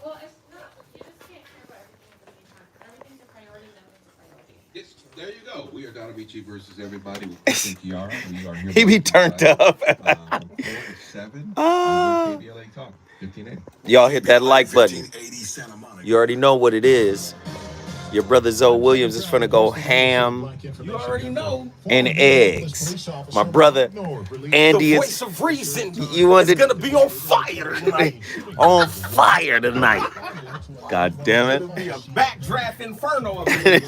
Well, it's not. You just can't care about everything at the same time. Everything's a priority. Nothing's a priority. Yes, there you go. We are Donna Beachy versus everybody with Chris and Kiara. We are here He be turned up. from 4 to 7 on KBLA Talk 1580. Y'all hit that like button. You already know what it is. Your brother Zoe Williams is finna go ham. You already know. And eggs. My brother Andy The is voice of reason you want is gonna be on fire tonight. on fire tonight. God damn It'll be a backdraft inferno of it.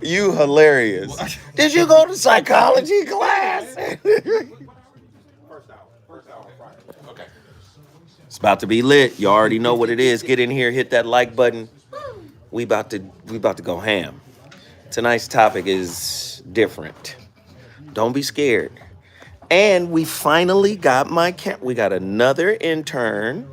You hilarious. Did you go to psychology class? First hour Friday. Okay. It's about to be lit. You already know what it is. Get in here, hit that like button. We about to go ham. Tonight's topic is different. Don't be scared. And we finally got we got another intern.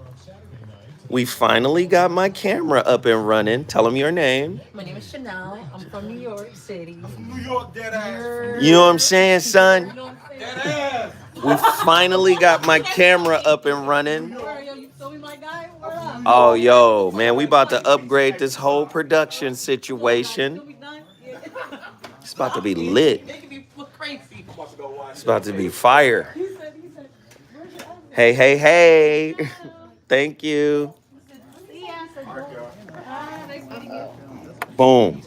We finally got my camera up and running. Tell them your name. My name is Chanel. I'm from New York City. New York dead ass. You know what I'm saying, son? Dead ass. We finally got my camera up and running. Yo, you feel me, my guy? What up? Oh, yo, man, we about to upgrade this whole production situation. It's about to be lit. It's about to be fire. Hey, hey, hey. Thank you. Boom.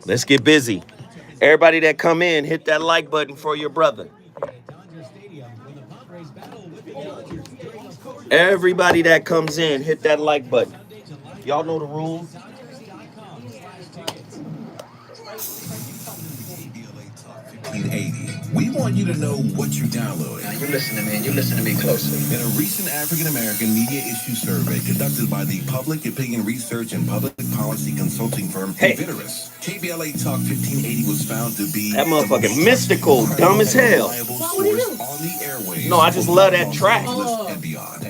Let's get busy. Everybody that come in, hit that like button for your brother. Everybody that comes in, hit that like button. Y'all know the rules. We want you to know what you download. Now you listen to me, and you listen to me closely. In a recent African American media issue survey conducted by the Public Opinion Research and Public Policy Consulting firm Viveris, KBLA Talk 1580 was found to be that motherfucking mystical, dumb as hell. What do you do? On the airwaves. No, I just love that track. And beyond.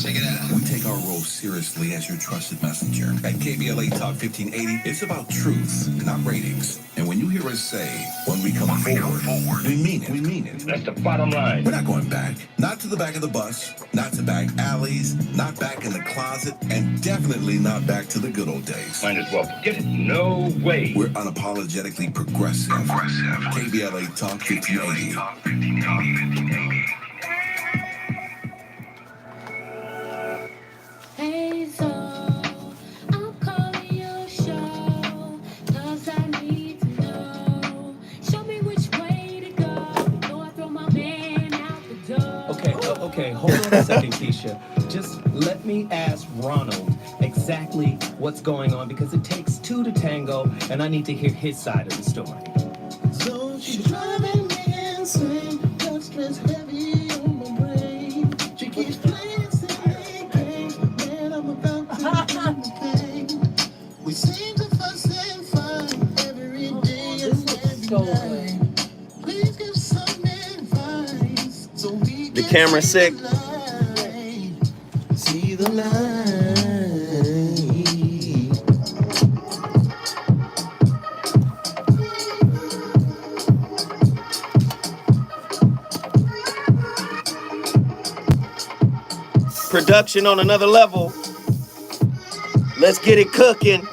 Check it out. We take our role seriously as your trusted messenger. At KBLA Talk 1580, it's about truth, not ratings. And when you hear us say, when we come forward, we mean it. We mean it. That's the bottom line. We're not going back. Not to the back of the bus, not to back alleys, not back in the closet, and definitely not back to the good old days. Might as well forget it. No way. We're unapologetically progressive. KBLA Talk 1580. Hey, so I'm calling your show, 'cause I need to know. Show me which way to go before I throw my man out the door. Okay, hold on a second, Keisha. Just let me ask Ronald exactly what's going on, because it takes two to tango, and I need to hear his side of the story. So she's driving me insane, got stress heavy on my brain. She keeps playing silly games, man, I'm about to do the thing. We seem to fuss and fight every day and every night. Please give some advice so we The camera's sick. See the light. Production on another level. Let's get it cooking.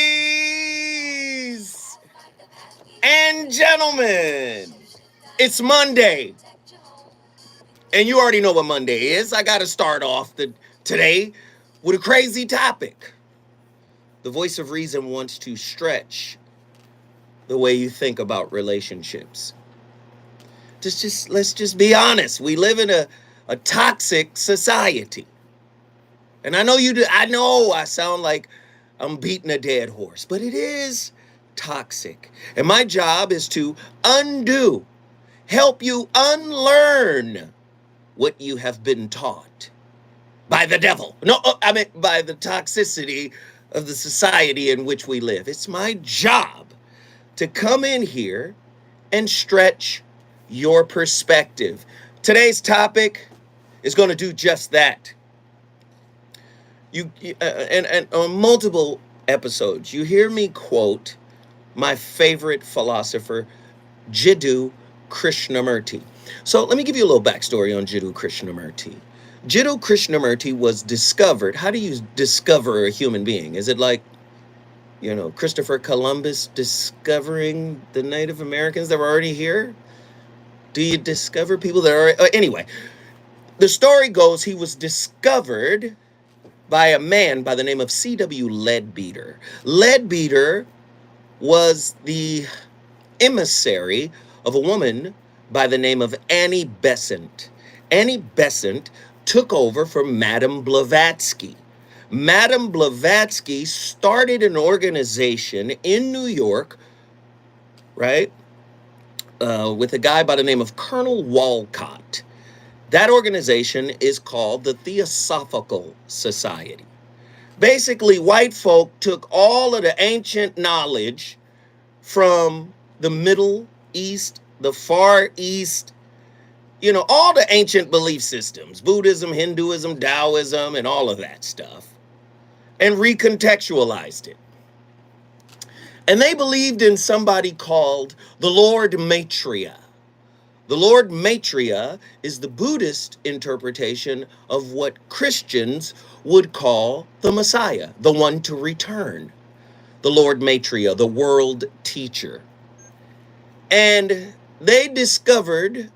Ladies and gentlemen, it's Monday. And you already know what Monday is. I got to start off today with a crazy topic. The voice of reason wants to stretch the way you think about relationships. let's just be honest. We live in a toxic society. And I know you do. I know I sound like I'm beating a dead horse, but it is toxic. And my job is to help you unlearn what you have been taught by the devil. No, I mean by the toxicity of the society in which we live. It's my job to come in here and stretch your perspective. Today's topic is going to do just that. And on multiple episodes, you hear me quote my favorite philosopher, Jiddu Krishnamurti. So let me give you a little backstory on Jiddu Krishnamurti. Jiddu Krishnamurti was discovered. How do you discover a human being? Is it like, Christopher Columbus discovering the Native Americans that were already here? Do you discover people that are... Anyway, the story goes he was discovered by a man by the name of C.W. Leadbeater. Leadbeater was the emissary of a woman by the name of Annie Besant. Annie Besant took over for Madame Blavatsky. Madame Blavatsky started an organization in New York, right, with a guy by the name of Colonel Walcott. That organization is called the Theosophical Society. Basically, white folk took all of the ancient knowledge from the Middle East, the Far East, all the ancient belief systems, Buddhism, Hinduism, Taoism, and all of that stuff, and recontextualized it. And they believed in somebody called the Lord Maitreya. The Lord Maitreya is the Buddhist interpretation of what Christians would call the Messiah, the one to return. The Lord Maitreya, the world teacher. And they discovered,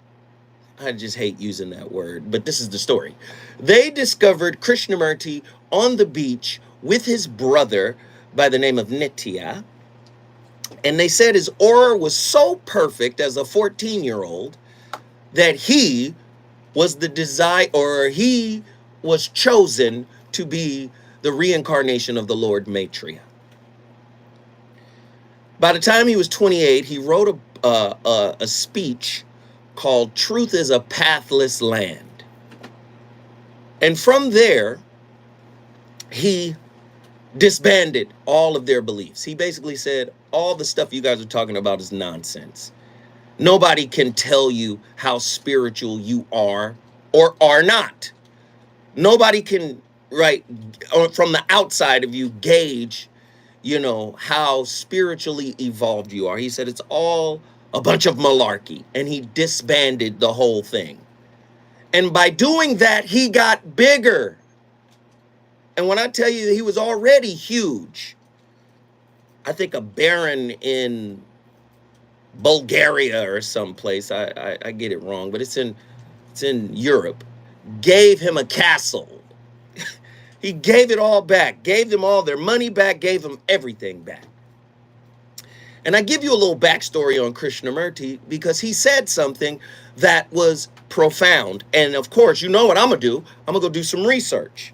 I just hate using that word, but this is the story. They discovered Krishnamurti on the beach with his brother by the name of Nitya. And they said his aura was so perfect as a 14-year-old that he was he was chosen to be the reincarnation of the Lord Maitreya. By the time he was 28, he wrote a speech called "Truth is a Pathless Land." And from there, he disbanded all of their beliefs. He basically said, all the stuff you guys are talking about is nonsense. Nobody can tell you how spiritual you are or are not. Nobody can, from the outside of you, gauge, how spiritually evolved you are. He said it's all a bunch of malarkey, and he disbanded the whole thing. And by doing that, he got bigger. And when I tell you he was already huge, I think a baron in Bulgaria or someplace, I get it wrong, but it's in Europe, gave him a castle. He gave it all back, gave them all their money back, gave them everything back. And I give you a little backstory on Krishnamurti because he said something that was profound. And of course, you know what I'm going to do? I'm going to go do some research.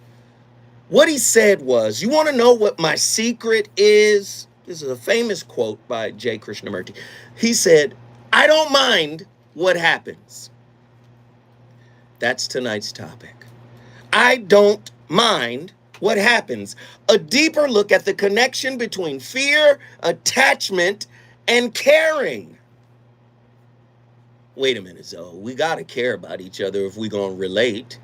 What he said was, you want to know what my secret is? This is a famous quote by J. Krishnamurti. He said, I don't mind what happens. That's tonight's topic. I don't mind what happens. A deeper look at the connection between fear, attachment, and caring. Wait a minute, Zoe. We got to care about each other if we're going to relate.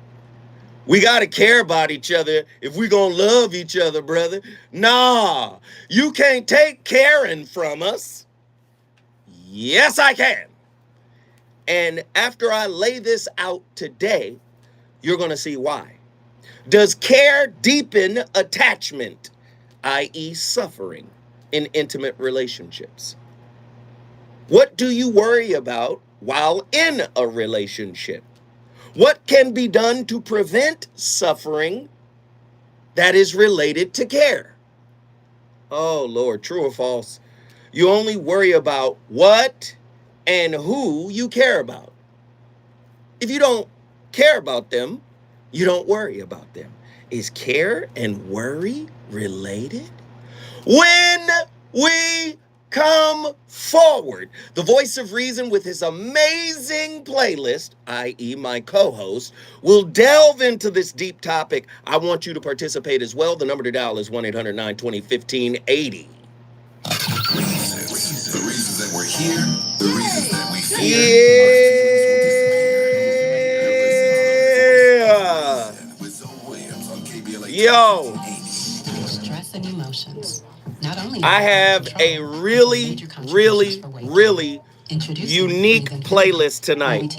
We got to care about each other if we're going to love each other, brother. Nah, you can't take caring from us. Yes, I can. And after I lay this out today, you're going to see why. Does care deepen attachment, i.e. suffering, in intimate relationships? What do you worry about while in a relationship? What can be done to prevent suffering that is related to care? Oh, Lord, true or false? You only worry about what and who you care about. If you don't care about them, you don't worry about them. Is care and worry related? When we come forward, the voice of reason with his amazing playlist, i.e. my co-host, will delve into this deep topic. I want you to participate as well. The number to dial is 1-800-920-1580. The reasons that we're here, the reasons that we fear. Yeah. With Zoe Williams on KBLA. Yo. Stress and emotions. Not only I have a really unique playlist tonight.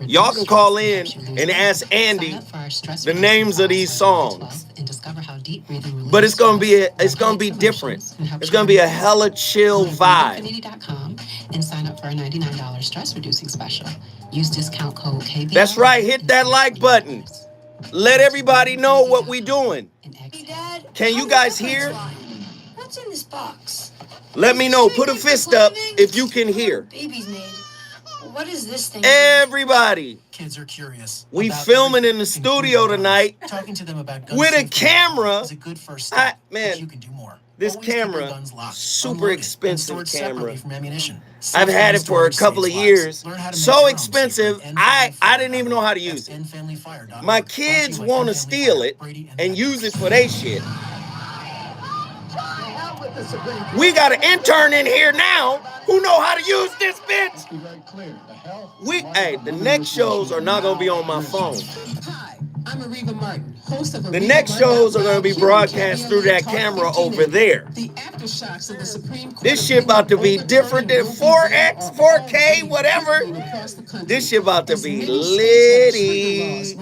Y'all can call in and ask Andy the names of these songs. But it's gonna be different. It's gonna be a hella chill vibe. And sign up for a $99 stress reducing special. Use discount code KBL. That's right. Hit that like button. Let everybody know what we doing. Hey, Dad, Can you guys hear? what's in this box? Let me know. Put a fist up if you can hear. Baby's made. What is this thing? Everybody. Kids are curious. We about filming in the everything studio food tonight does. Talking to them about gun with a safety camera. is a good first step, Man, but you can do more. this Always keep your camera, guns locked, super unloaded, and expensive stored camera. separately from ammunition. I've had it for a Self-storage couple of saves years. lives. Learn how to make So your own expensive, safer. I didn't even know how to use it. NFamilyFire.org. My Brought to kids you by want to NFamilyFire, steal it Brady and Matt. use it for their shit. We got an intern in here now who know how to use this bitch. Hey, the next shows are not gonna be on my phone. Hi, I'm Ariva Martin, host of The next shows are gonna be broadcast through that camera over there. The aftershocks of the Supreme Court. This shit about to be different than 4X, 4K, whatever. This shit about to be litty.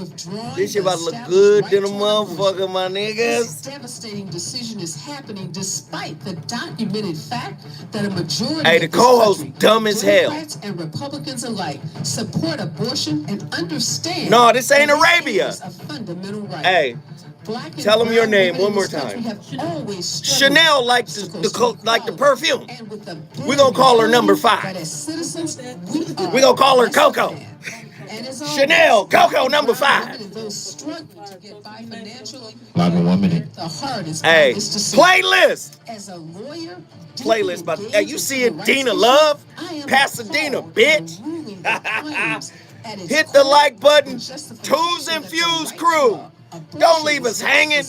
This shit about to look good than a motherfucker, my This niggas. devastating decision is happening despite the documented fact that a majority Hey, of the this co-host country, dumb as hell. Democrats and Republicans alike, support abortion and understand. No, this ain't that it Arabia. is a fundamental right. Hey, Black and tell 'em your brown name women one in more this country time. have always struggled Chanel like the perfume. and with the We gonna call her number that 5. as citizens, We gonna call her Coco. And as Chanel, always, Coco number brown 5. women and those struggling to get by financially, Live in 1 minute. the hardest Hey, part is to see. playlist. As a lawyer, Playlist, but hey, you see it, Dina Love, Pasadena, bitch. Hit the like button. Twos and Fuse crew. Don't leave us hanging.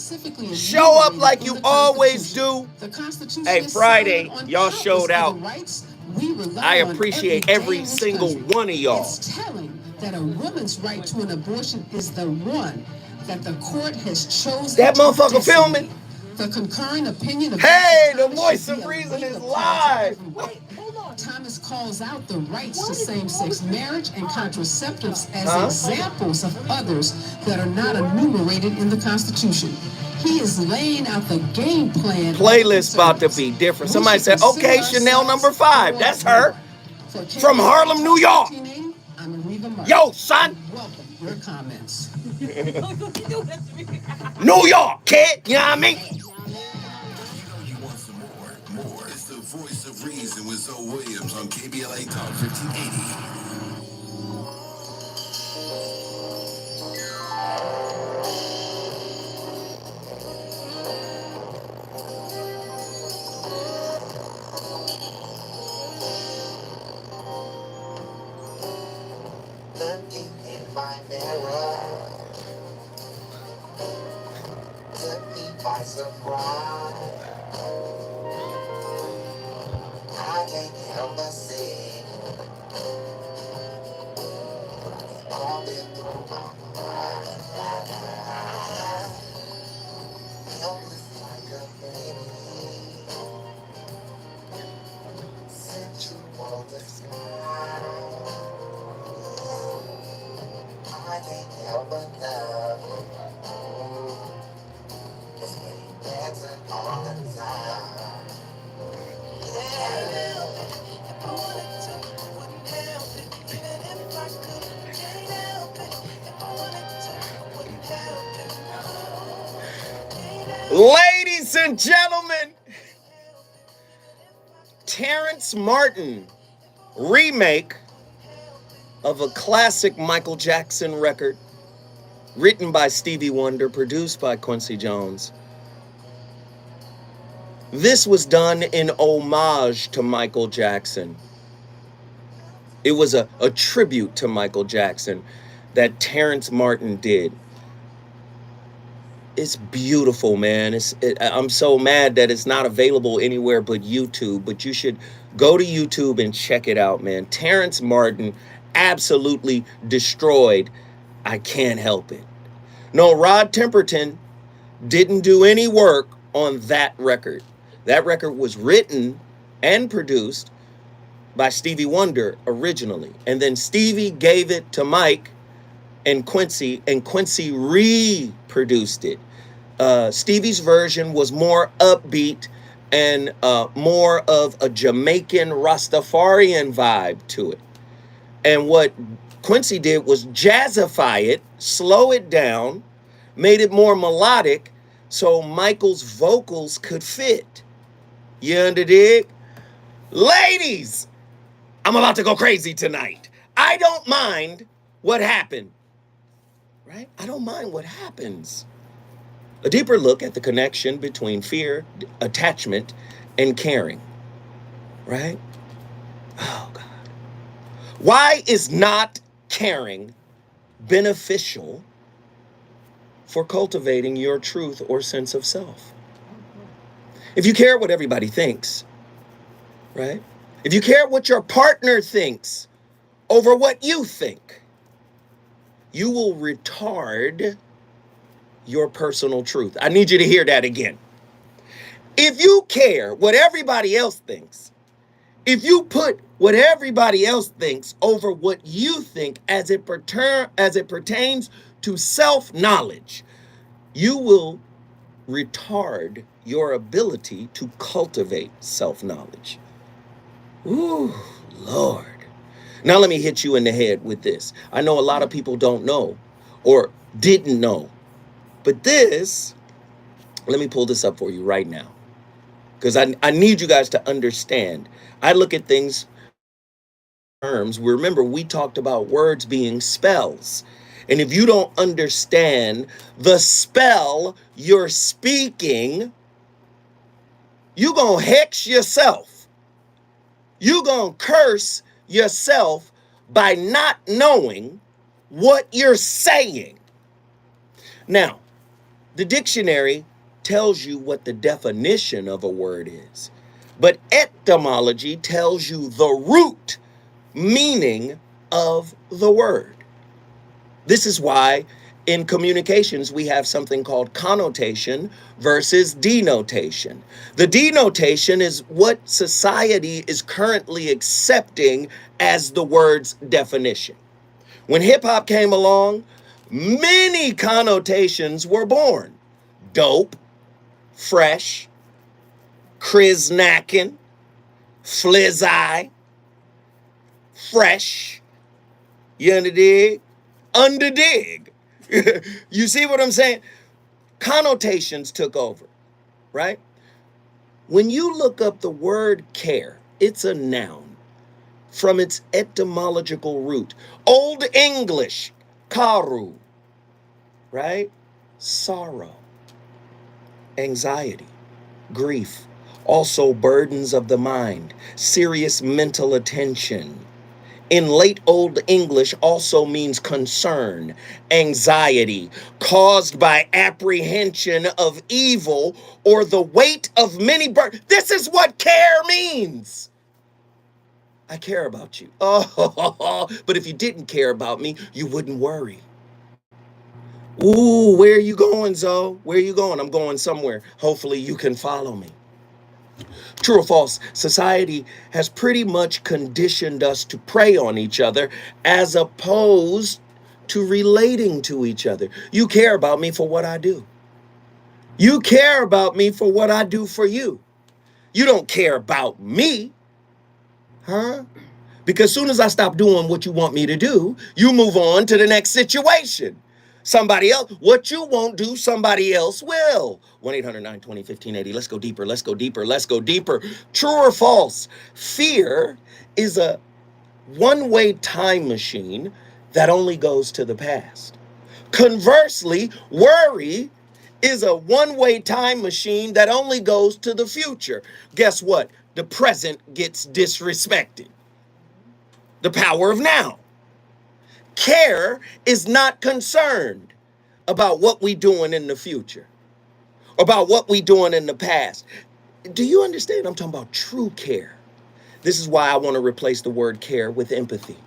Show up like you always do. Hey, Friday, y'all showed out. I appreciate every single one of y'all. It's telling that a woman's right to an abortion is the one that the court has chosen. That to motherfucker designate. filming? The concurring opinion of Hey, the Justice Thomas voice should of be a reason wake is up call to live. everyone. Thomas calls out the rights to same-sex marriage and contraceptives as examples of others that are not enumerated in the Constitution. He is laying out the game plan. Playlist about to be different. Somebody said, okay, Chanel number 5. That's her. From Harlem, New York. I'm Ariva Martin. Yo, son. Welcome. Your comments. New York, kid. You know what I mean? You want some more. It's the voice of reason with Zoe Williams on KBLA Talk 1580. Looking in my mirror, took me by surprise. I can't help but see all been through my mind. Helpless like a baby, sensual the smile. I can't help but love. It's getting better all the time. Yeah. Ladies and gentlemen, Terrence Martin remake of a classic Michael Jackson record, written by Stevie Wonder, produced by Quincy Jones. This was done in homage to Michael Jackson. It was a tribute to Michael Jackson that Terrence Martin did. It's beautiful, man. I'm so mad that it's not available anywhere but YouTube, but you should go to YouTube and check it out, man. Terrence Martin absolutely destroyed I Can't Help It. No, Rod Temperton didn't do any work on that record. That record was written and produced by Stevie Wonder originally. And then Stevie gave it to Mike and Quincy reproduced it. Stevie's version was more upbeat and more of a Jamaican Rastafarian vibe to it. And what Quincy did was jazzify it, slow it down, made it more melodic so Michael's vocals could fit. You underdig? Ladies, I'm about to go crazy tonight. I don't mind what happened, right? I don't mind what happens. A deeper look at the connection between fear, attachment, and caring, right? Oh, God. Why is not caring beneficial for cultivating your truth or sense of self? If you care what everybody thinks, right? If you care what your partner thinks over what you think, you will retard your personal truth. I need you to hear that again. If you care what everybody else thinks, if you put what everybody else thinks over what you think as it pertains to self-knowledge, you will retard your ability to cultivate self-knowledge. Ooh, Lord. Now let me hit you in the head with this. I know a lot of people don't know or didn't know, but this, let me pull this up for you right now, because I need you guys to understand. I look at things terms. Remember, we talked about words being spells. And if you don't understand the spell you're speaking, you're going to hex yourself. You're going to curse yourself by not knowing what you're saying. Now, the dictionary tells you what the definition of a word is, but etymology tells you the root meaning of the word. This is why in communications we have something called connotation versus denotation. The denotation is what society is currently accepting as the word's definition. When hip hop came along, many connotations were born. Dope, fresh, kriznackin', flizzy, fresh, you underdig? Underdig. You see what I'm saying? Connotations took over, right? When you look up the word care, it's a noun from its etymological root. Old English, karu, right? Sorrow, anxiety, grief, also burdens of the mind, serious mental attention. In late Old English also means concern, anxiety, caused by apprehension of evil or the weight of many burdens. This is what care means. I care about you. Oh, but if you didn't care about me, you wouldn't worry. Ooh, where are you going, Zoe? Where are you going? I'm going somewhere. Hopefully you can follow me. True or false, society has pretty much conditioned us to prey on each other as opposed to relating to each other. You care about me for what I do. You care about me for what I do for you. You don't care about me, huh? Because soon as I stop doing what you want me to do, you move on to the next situation. Somebody else, what you won't do, somebody else will. 1-800-920-1580. Let's go deeper. Let's go deeper. Let's go deeper. True or false? Fear is a one-way time machine that only goes to the past. Conversely, worry is a one-way time machine that only goes to the future. Guess what? The present gets disrespected. The power of now. Care is not concerned about what we doing in the future, about what we doing in the past. Do you understand? I'm talking about true care. This is why I want to replace the word care with empathy,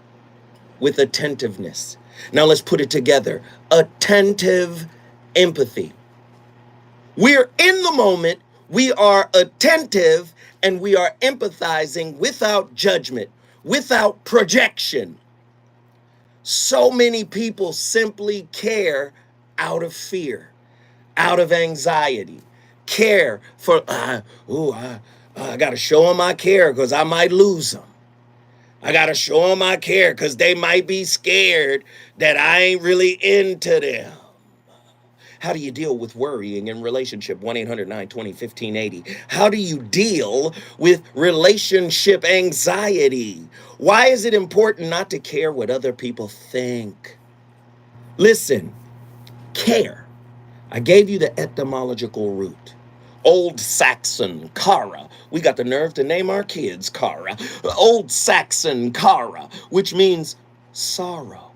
with attentiveness. Now let's put it together. Attentive empathy. We're in the moment, we are attentive, and we are empathizing without judgment, without projection. So many people simply care out of fear, out of anxiety, care for, I got to show them I care because I might lose them. I got to show them I care because they might be scared that I ain't really into them. How do you deal with worrying in relationship? 1-800-920-1580. How do you deal with relationship anxiety? Why is it important not to care what other people think? Listen, care. I gave you the etymological root. Old Saxon, kara. We got the nerve to name our kids kara. Old Saxon, kara, which means sorrow.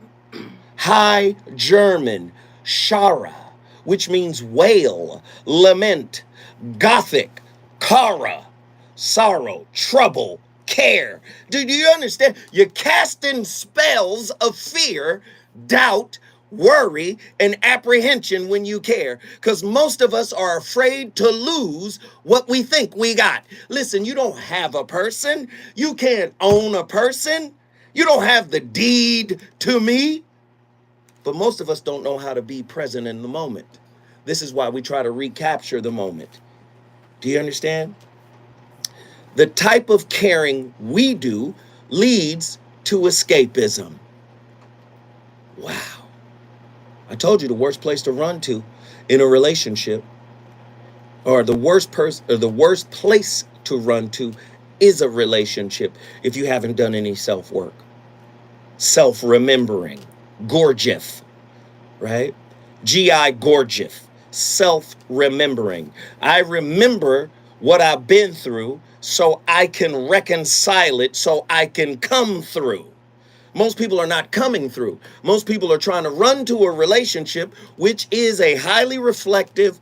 High German, shara, which means wail, lament. Gothic, kara, sorrow, trouble, care. Do you understand? You're casting spells of fear, doubt, worry, and apprehension when you care, because most of us are afraid to lose what we think we got. Listen, you don't have a person. You can't own a person. You don't have the deed to me. But most of us don't know how to be present in the moment. This is why we try to recapture the moment. Do you understand? The type of caring we do leads to escapism. Wow. I told you the worst place to run to in a relationship, or the worst place to run to is a relationship if you haven't done any self-work. Self-remembering. Gurdjieff, right? G.I. Gurdjieff, self-remembering. I remember what I've been through so I can reconcile it, so I can come through. Most people are not coming through. Most people are trying to run to a relationship, which is a highly reflective,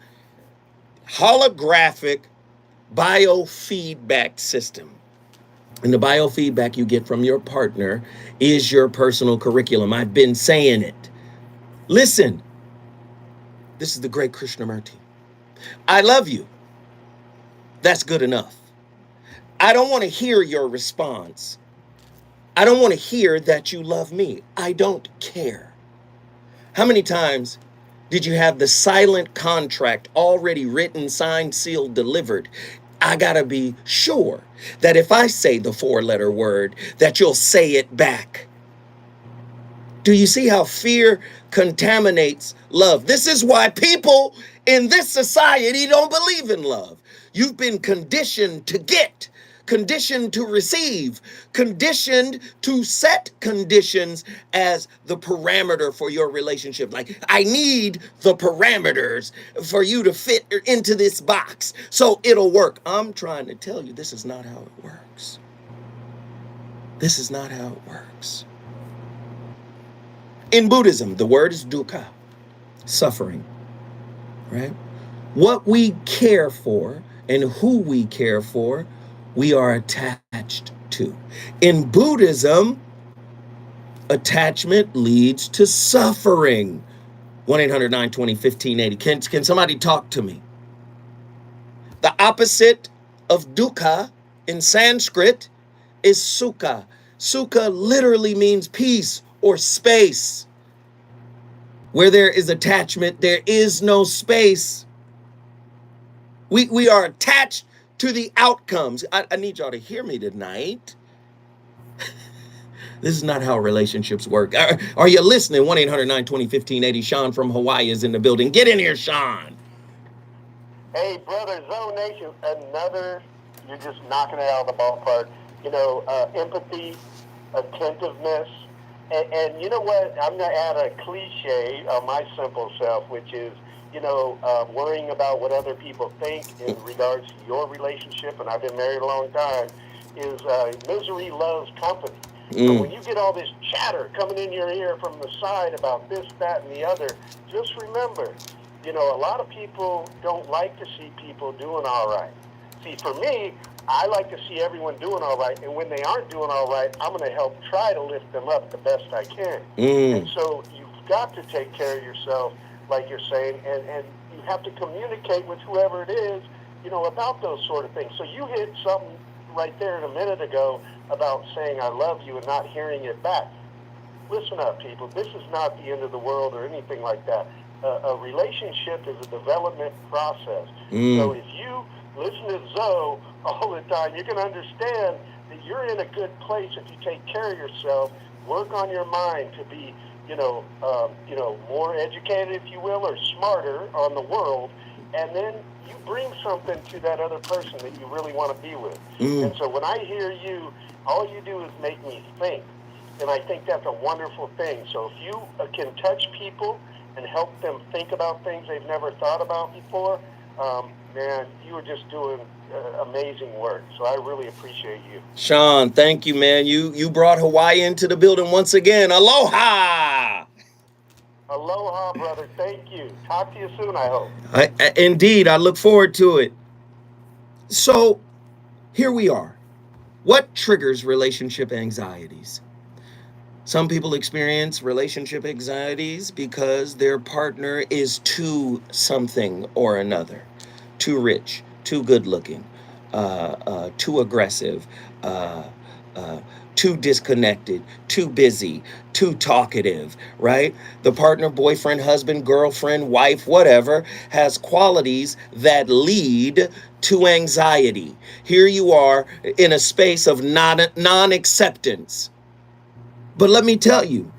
holographic biofeedback system. And the biofeedback you get from your partner is your personal curriculum. I've been saying it. Listen, this is the great Krishnamurti. I love you. That's good enough. I don't want to hear your response. I don't want to hear that you love me. I don't care. How many times did you have the silent contract already written, signed, sealed, delivered? I gotta be sure that if I say the 4-letter word, that you'll say it back. Do you see how fear contaminates love? This is why people in this society don't believe in love. You've been conditioned to get, conditioned to receive, conditioned to set conditions as the parameter for your relationship. Like, I need the parameters for you to fit into this box so it'll work. I'm trying to tell you, this is not how it works. This is not how it works. In Buddhism, the word is dukkha, suffering, right? What we care for and who we care for, we are attached to. In Buddhism, attachment leads to suffering. 1-800-920-1580. Can somebody talk to me? The opposite of dukkha in Sanskrit is sukha. Sukha literally means peace or space. Where there is attachment, there is no space. We are attached to the outcomes. I need y'all to hear me tonight. This is not how relationships work. Are you listening? 1-800-920-1580. Sean from Hawaii is in the building. Get in here, Sean. Hey, brother, Zone Nation, you're just knocking it out of the ballpark. You know, empathy attentiveness. And you know what? I'm going to add a cliche on my simple self, which is, worrying about what other people think in regards to your relationship, and I've been married a long time, is misery loves company. But when you get all this chatter coming in your ear from the side about this, that, and the other, just remember, a lot of people don't like to see people doing all right. See, for me, I like to see everyone doing all right, and when they aren't doing all right, I'm going to help try to lift them up the best I can. And so you've got to take care of yourself, like you're saying, and you have to communicate with whoever it is, about those sort of things. So you hit something right there a minute ago about saying I love you and not hearing it back. Listen up, people. This is not the end of the world or anything like that. A relationship is a development process. So if you listen to Zoe all the time, you can understand that you're in a good place if you take care of yourself, work on your mind to be, more educated, if you will, or smarter on the world, and then you bring something to that other person that you really want to be with. And so when I hear you, all you do is make me think, and I think that's a wonderful thing. So if you can touch people and help them think about things they've never thought about before, man, you are just doing amazing work. So I really appreciate you. Sean, thank you, man. You brought Hawaii into the building once again. Aloha! Aloha, brother. Thank you. Talk to you soon, I hope. Indeed, I look forward to it. So, here we are. What triggers relationship anxieties? Some people experience relationship anxieties because their partner is too something or another. Too rich, too good looking, too aggressive, too disconnected, too busy, too talkative, right? The partner, boyfriend, husband, girlfriend, wife, whatever, has qualities that lead to anxiety. Here you are in a space of non-acceptance. But let me tell you,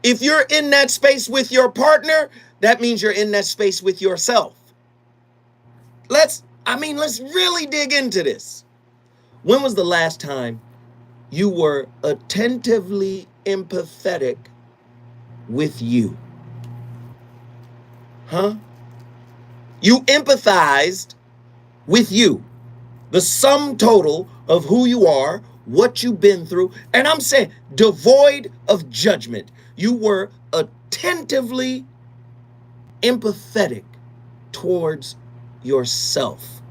if you're in that space with your partner, that means you're in that space with yourself. Let's really dig into this. When was the last time you were attentively empathetic with you? Huh? You empathized with you. The sum total of who you are, what you've been through, and I'm saying devoid of judgment. You were attentively empathetic towards yourself.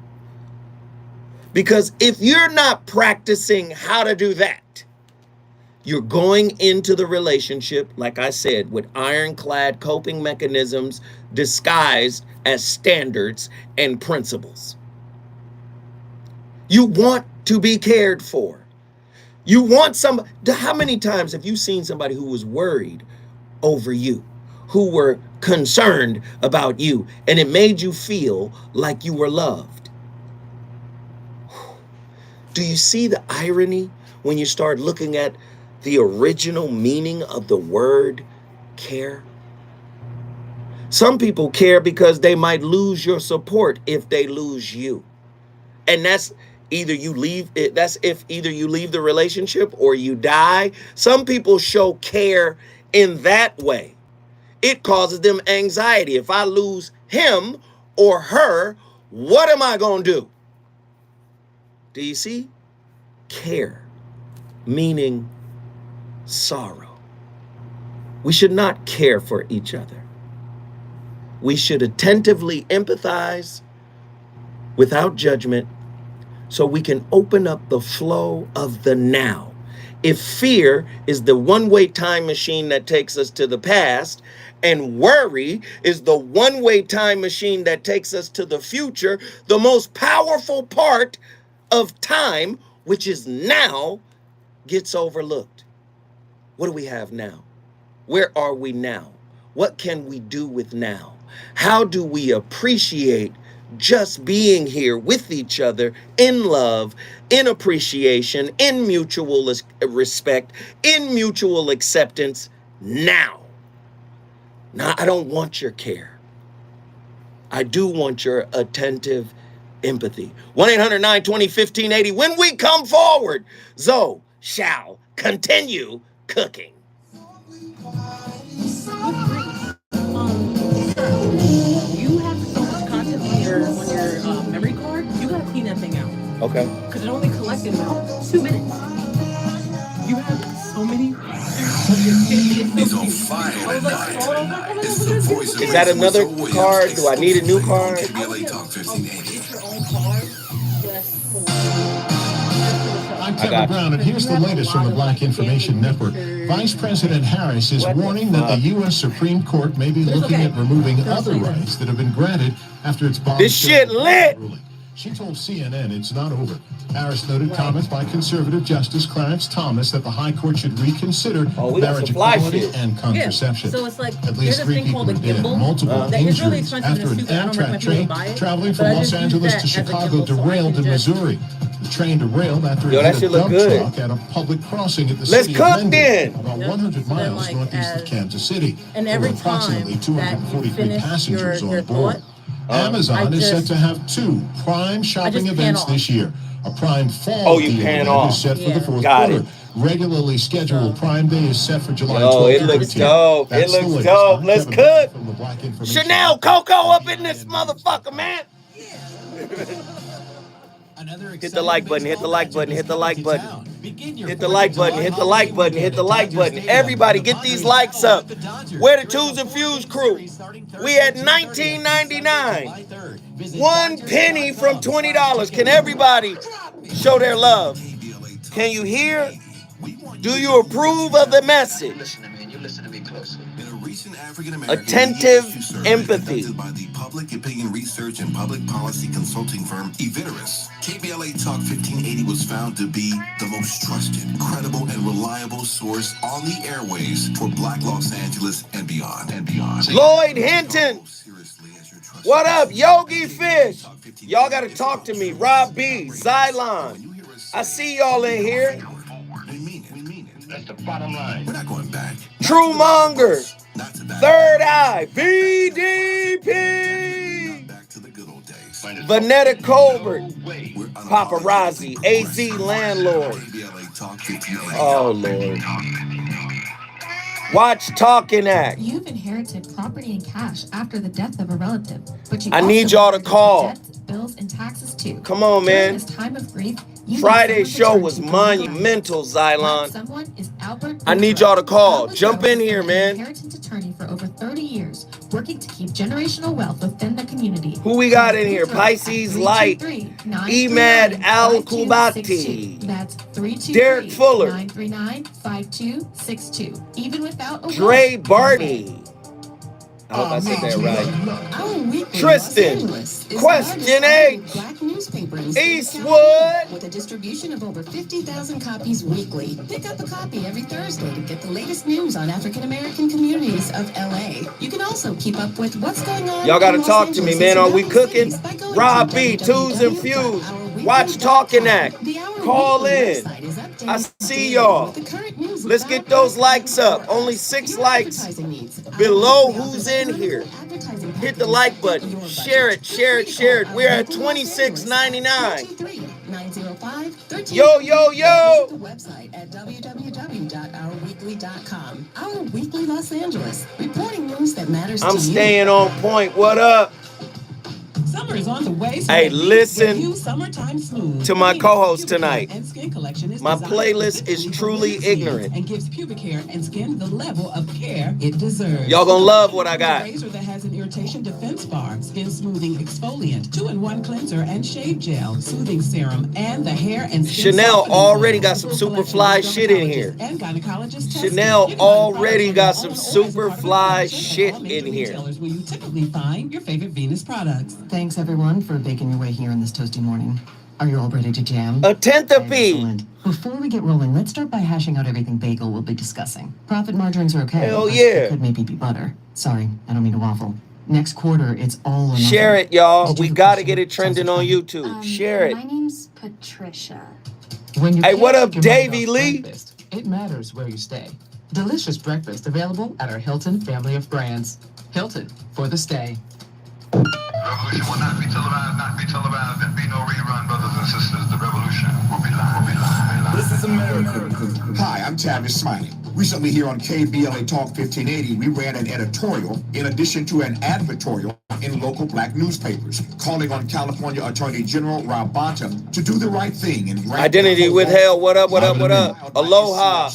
Because if you're not practicing how to do that, you're going into the relationship, like I said, with ironclad coping mechanisms disguised as standards and principles. You want to be cared for. You want somebody. How many times have you seen somebody who was worried over you, who were concerned about you, and it made you feel like you were loved? Do you see the irony when you start looking at the original meaning of the word care? Some people care because they might lose your support if they lose you. And that's either you leave it, that's if either you leave the relationship or you die. Some people show care in that way. It causes them anxiety. If I lose him or her, what am I going to do? Do you see? Care, meaning sorrow. We should not care for each other. We should attentively empathize without judgment so we can open up the flow of the now. If fear is the one-way time machine that takes us to the past, and worry is the one-way time machine that takes us to the future, the most powerful part of time, which is now, gets overlooked. What do we have now? Where are we now? What can we do with now? How do we appreciate just being here with each other in love, in appreciation, in mutual respect, in mutual acceptance now? Now, I don't want your care. I do want your attentive empathy. 1-800-920-1580. When we come forward, Zoe shall continue cooking. You have so much content on your memory card. You gotta clean that thing out. Okay. Because it only collected about 2 minutes. You have so many. It's on fire tonight. It's the voice of Is that reason another with Zoe card? Williams, Do I need a new card? KBLA Talk 1580. I'm Kevin Brown, and here's the latest from the Black Information Network. Vice President Harris is warning that the U.S. Supreme Court may be looking at removing other rights that have been granted after its bomb. This shit lit! She told CNN it's not over. Harris noted comments by conservative Justice Clarence Thomas that the High Court should reconsider marriage equality and contraception. So it's like At least 3 people were dead, multiple injuries after an Amtrak train traveling from Los Angeles to Chicago derailed in Missouri. The train derailed after it hit a dump truck at a public crossing at the city of Mendon, about 100 miles northeast of Kansas City. And There were every approximately time 243 passengers your on board. thought, Amazon is set to have 2 Prime shopping events this year. A Prime Fall deal event is set for the fourth quarter. Regularly scheduled Prime Day is set for July 12th. Oh, it looks dope. It looks dope. Let's cook. Chanel Coco up in this motherfucker, man. Hit the like button, hit the like button, hit the like button. Hit the like button, hit the like button, hit the like button. Everybody get these likes up. We're the Twos and Fuse crew. We at $19.99. 1 penny from $20. Can everybody show their love? Can you hear? Do you approve of the message? Listen to me closely. In a recent Attentive empathy. By the public opinion research and public policy consulting firm Eviderus, KBLA Talk 1580 was found to be the most trusted, credible, and reliable source on the airways for Black Los Angeles and beyond. Lloyd Hinton. What up, Yogi Fish? Y'all gotta talk to me. Rob B, Xylon. I see y'all in here. We mean it. That's the bottom line. We're not going back. True Monger. Third Eye. BDP. Vanetta Colbert. Paparazzi. AZ Landlord. Oh, Lord. Watch Talking Act. You've inherited property and cash after the death of a relative, but you I need y'all to call. debts, bills, and taxes too. Come on, man. During this time of grief, you Friday's need show someone was to turn to. monumental, Xylon. Someone is Albert. I need y'all to call. Jump in here, man. Inheritance attorney for over 30 years, working to keep generational wealth within the community. Who we got in here? Pisces Light. Emad Al Kubati. That's 323 Derek Fuller. 939-5262. Even without a Dre will. Barney. I hope I said that right. Tristan. Question H. Eastwood. With a distribution of over 50,000 copies weekly. Pick up a copy every Thursday to get the latest news on African American communities of LA. You can also keep up with what's going on. Y'all gotta in Los talk to me, Angeles man. Are we and cooking? cities by going Rob to B, Twos and Fuse. Watch Talking Act. Call in. I see y'all. Let's get those likes up. Only 6 likes below who's in here. Hit the like button. Share it, share it, share it. We're at $26.99. Yo, yo, yo. Visit the website at www.ourweekly.com. Our Weekly Los Angeles, reporting news that matters to you. I'm staying on point. What up? Summer is on the way. So Hey, listen Smooth. to my co-host tonight. And skin collection is My designed playlist is specifically for truly women's ignorant. needs and gives pubic hair and skin the level of care it deserves. Y'all gonna love what I got. A razor that has an irritation defense bar, skin smoothing exfoliant, 2-in-1 cleanser and shave gel, soothing serum, and the hair and skin Chanel softening already oil. got some super fly shit in here. And gynecologist Chanel testing. already got some super fly shit in here. Retailers where you typically find your favorite Venus products. Thanks, everyone, for baking your way here on this toasty morning. Are you all ready to jam? A tenth of Excellent. Before we get rolling, let's start by hashing out everything bagel will be discussing. Profit margins are okay. Hell but yeah. It could maybe be butter. Sorry, I don't mean to waffle. Next quarter, it's all or nothing. Share it, y'all. Did you We have a gotta question? get it trending on YouTube. Share it. My name's Patricia. When you Hey, can't what up, make your mind Davey off Lee? breakfast, it matters where you stay. Delicious breakfast available at our Hilton family of brands. Hilton, for the stay. revolution will not be televised. There be no rerun, brothers and sisters. The revolution will be live. This is America. Hi, I'm Tavis Smiley. Recently here on KBLA Talk 1580, we ran an editorial in addition to an advertorial in local black newspapers, calling on California Attorney General Rob Bonta to do the right thing and Identity withheld. What up? Aloha.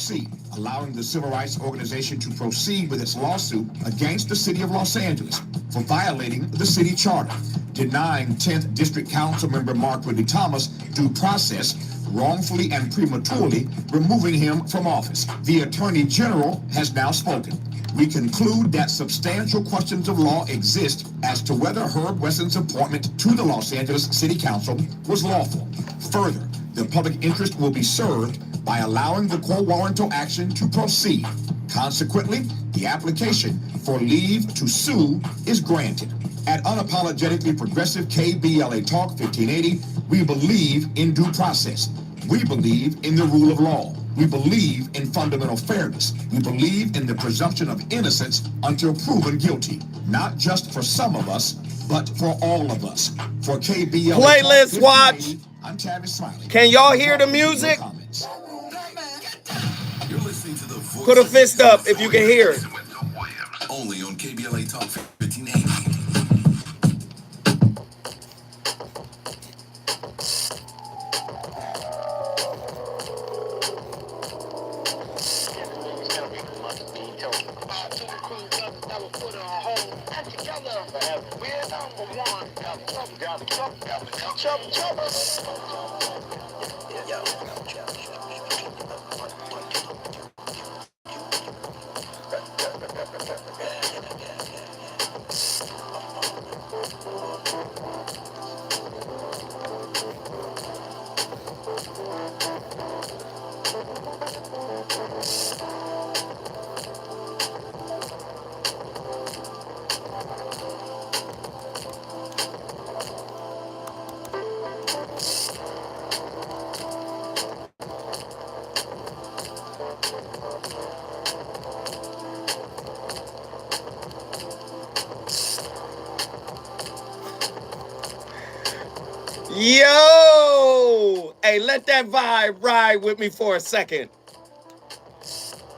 Allowing the civil rights organization to proceed with its lawsuit against the city of Los Angeles for violating the city charter, denying 10th District Council member Mark Ridley Thomas due process, wrongfully and prematurely removing him from office. The Attorney General has now spoken. We conclude that substantial questions of law exist as to whether Herb Wesson's appointment to the Los Angeles City Council was lawful. Further, the public interest will be served by allowing the quo warranto action to proceed. Consequently, the application for leave to sue is granted. At Unapologetically Progressive KBLA Talk 1580, we believe in due process. We believe in the rule of law. We believe in fundamental fairness. We believe in the presumption of innocence until proven guilty, not just for some of us, but for all of us. For KBLA Playlist watch. I'm Tavis Smiley. Can y'all hear the music? You're listening to the voice. Put a fist up if you can hear it. Only on KBLA Talk 1580. Yo! Hey, let that vibe ride with me for a second.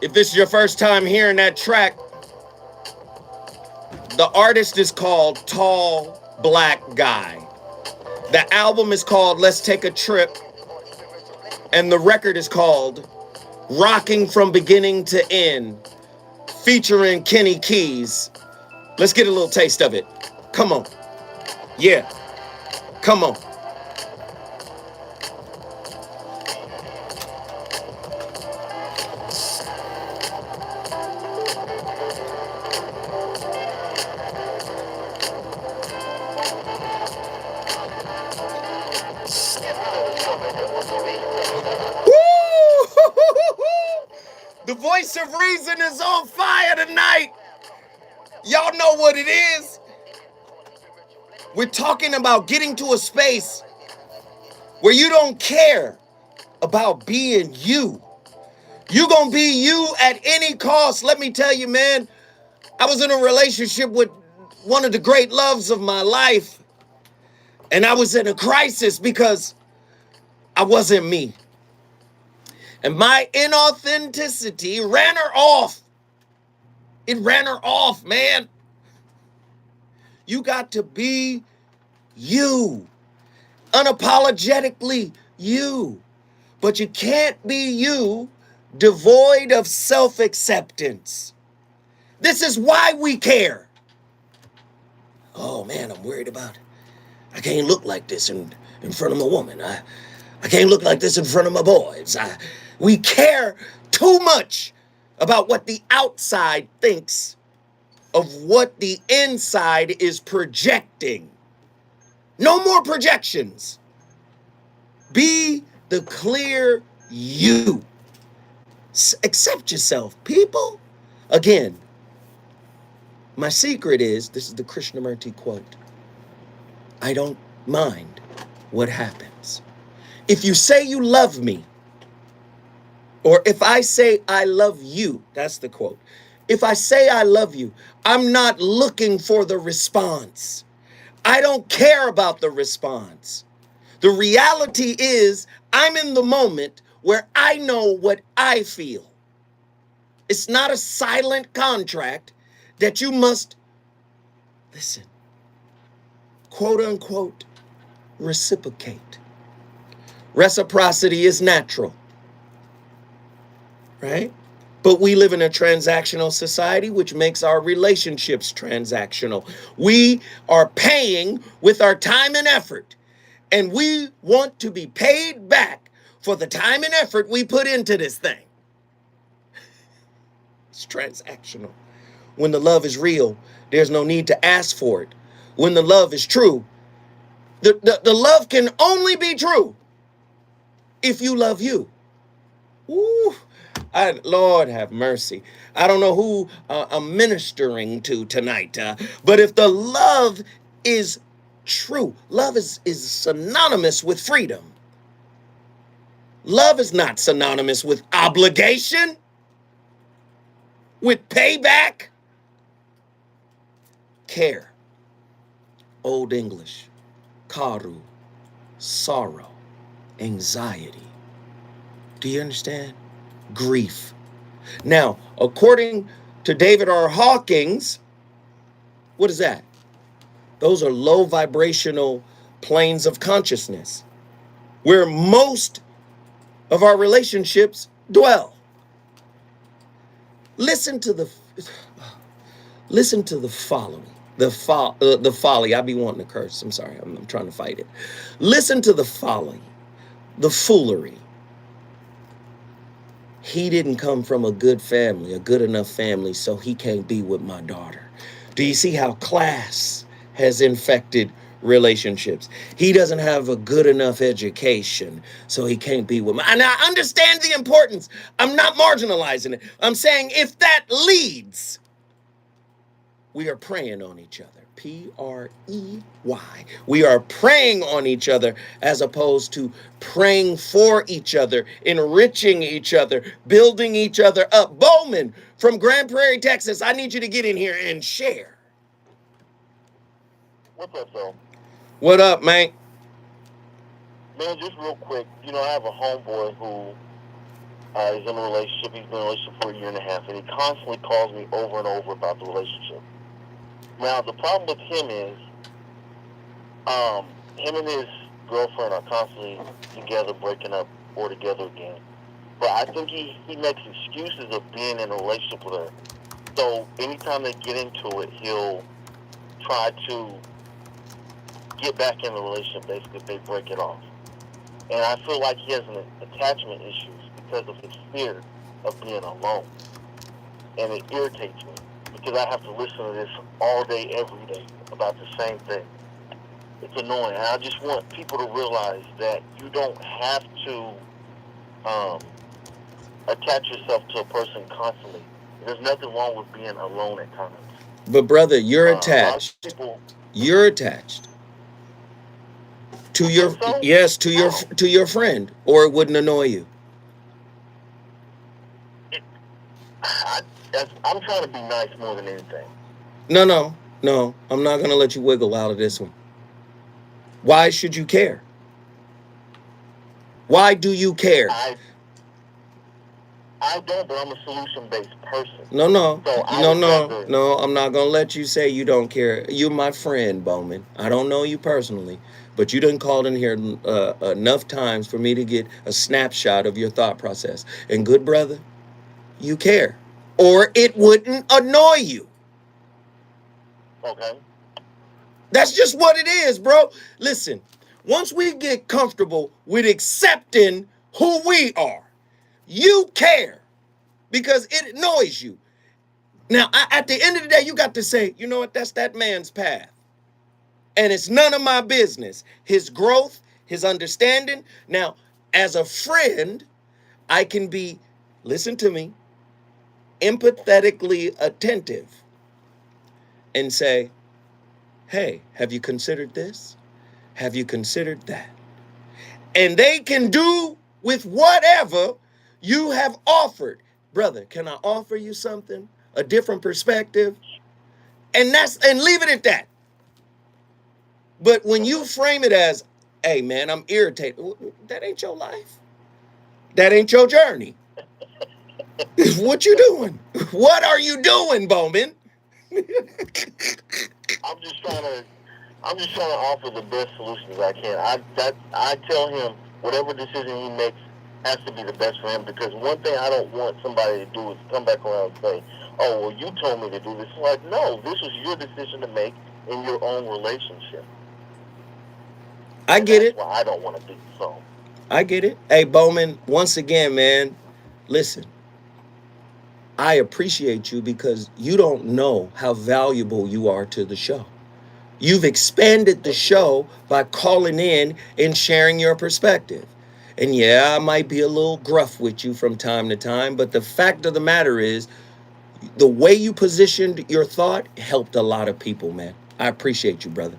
If this is your first time hearing that track, the artist is called Tall Black Guy. The album is called Let's Take a Trip. And the record is called Rocking from Beginning to End, featuring Kenny Keys. Let's get a little taste of it. Come on. Yeah. Come on. The voice of reason is on fire tonight. Y'all know what it is. We're talking about getting to a space where you don't care about being you. You gonna be you at any cost. Let me tell you, man, I was in a relationship with one of the great loves of my life, and I was in a crisis because I wasn't me. And my inauthenticity ran her off. It ran her off, man. You got to be you. Unapologetically you. But you can't be you devoid of self-acceptance. This is why we care. Oh, man, I'm worried about it. I can't look like this in front of a woman. I can't look like this in front of my boys. We care too much about what the outside thinks of what the inside is projecting. No more projections. Be the clear you. Accept yourself, people. Again, my secret is, this is the Krishnamurti quote, I don't mind what happens. If you say you love me, or if I say I love you, that's the quote. If I say I love you, I'm not looking for the response. I don't care about the response. The reality is I'm in the moment where I know what I feel. It's not a silent contract that you must, listen, quote unquote, reciprocate. Reciprocity is natural, right? But we live in a transactional society, which makes our relationships transactional. We are paying with our time and effort, and we want to be paid back for the time and effort we put into this thing. It's transactional. When the love is real, there's no need to ask for it. When the love is true, the love can only be true if you love you. Ooh, Lord have mercy. I don't know who I'm ministering to tonight, but if the love is true, love is synonymous with freedom. Love is not synonymous with obligation, with payback. Care, Old English, karu, sorrow, anxiety. Do you understand? Grief. Now, according to David R. Hawkins, what is that? Those are low vibrational planes of consciousness where most of our relationships dwell. Listen to the following. The folly. I be wanting to curse. I'm sorry. I'm trying to fight it. Listen to the folly, the foolery. He didn't come from a good family, a good enough family, so he can't be with my daughter. Do you see how class has infected relationships? He doesn't have a good enough education, so he can't be with me. And I understand the importance. I'm not marginalizing it. I'm saying if that leads, we are preying on each other. P-R-E-Y. We are preying on each other as opposed to praying for each other, enriching each other, building each other up. Bowman from Grand Prairie, Texas, I need you to get in here and share. What's up, though? What up, man? Man, just real quick, I have a homeboy who is in a relationship. He's been in a relationship for a year and a half, and he constantly calls me over and over about the relationship. Now, the problem with him is, him and his girlfriend are constantly together, breaking up, or together again. But I think he makes excuses of being in a relationship with her. So anytime they get into it, he'll try to get back in the relationship, basically, if they break it off. And I feel like he has an attachment issues because of his fear of being alone. And it irritates me because I have to listen to this all day, every day about the same thing. It's annoying. And I just want people to realize that you don't have to attach yourself to a person constantly. There's nothing wrong with being alone at times. But brother, you're attached. You're attached to your to your friend, or it wouldn't annoy you. I'm trying to be nice more than anything. No. I'm not gonna let you wiggle out of this one. Why should you care? Why do you care? I don't, but I'm a solution-based person. No. So No, I'm not gonna let you say you don't care. You're my friend, Bowman. I don't know you personally, but you done called in here enough times for me to get a snapshot of your thought process. And good brother, you care, or it wouldn't annoy you. Okay. That's just what it is, bro. Listen, once we get comfortable with accepting who we are, you care because it annoys you. Now, at the end of the day, you got to say, you know what, that's that man's path. And it's none of my business. His growth, his understanding. Now, as a friend, I can be, listen to me, empathetically attentive and say, hey, have you considered this? Have you considered that? And they can do with whatever you have offered. Brother, can I offer you something? A different perspective? And leave it at that. But when you frame it as, hey, man, I'm irritated, that ain't your life. That ain't your journey. What you doing? What are you doing, Bowman? I'm just trying to offer the best solutions I can. I tell him whatever decision he makes has to be the best for him, because one thing I don't want somebody to do is come back around and say, oh, well, you told me to do this. Like, no, this was your decision to make in your own relationship. I get it. That's why I don't want to do so. I get it. Hey, Bowman, once again, man, listen. I appreciate you because you don't know how valuable you are to the show. You've expanded the show by calling in and sharing your perspective. And yeah, I might be a little gruff with you from time to time, but the fact of the matter is, the way you positioned your thought helped a lot of people, man. I appreciate you, brother.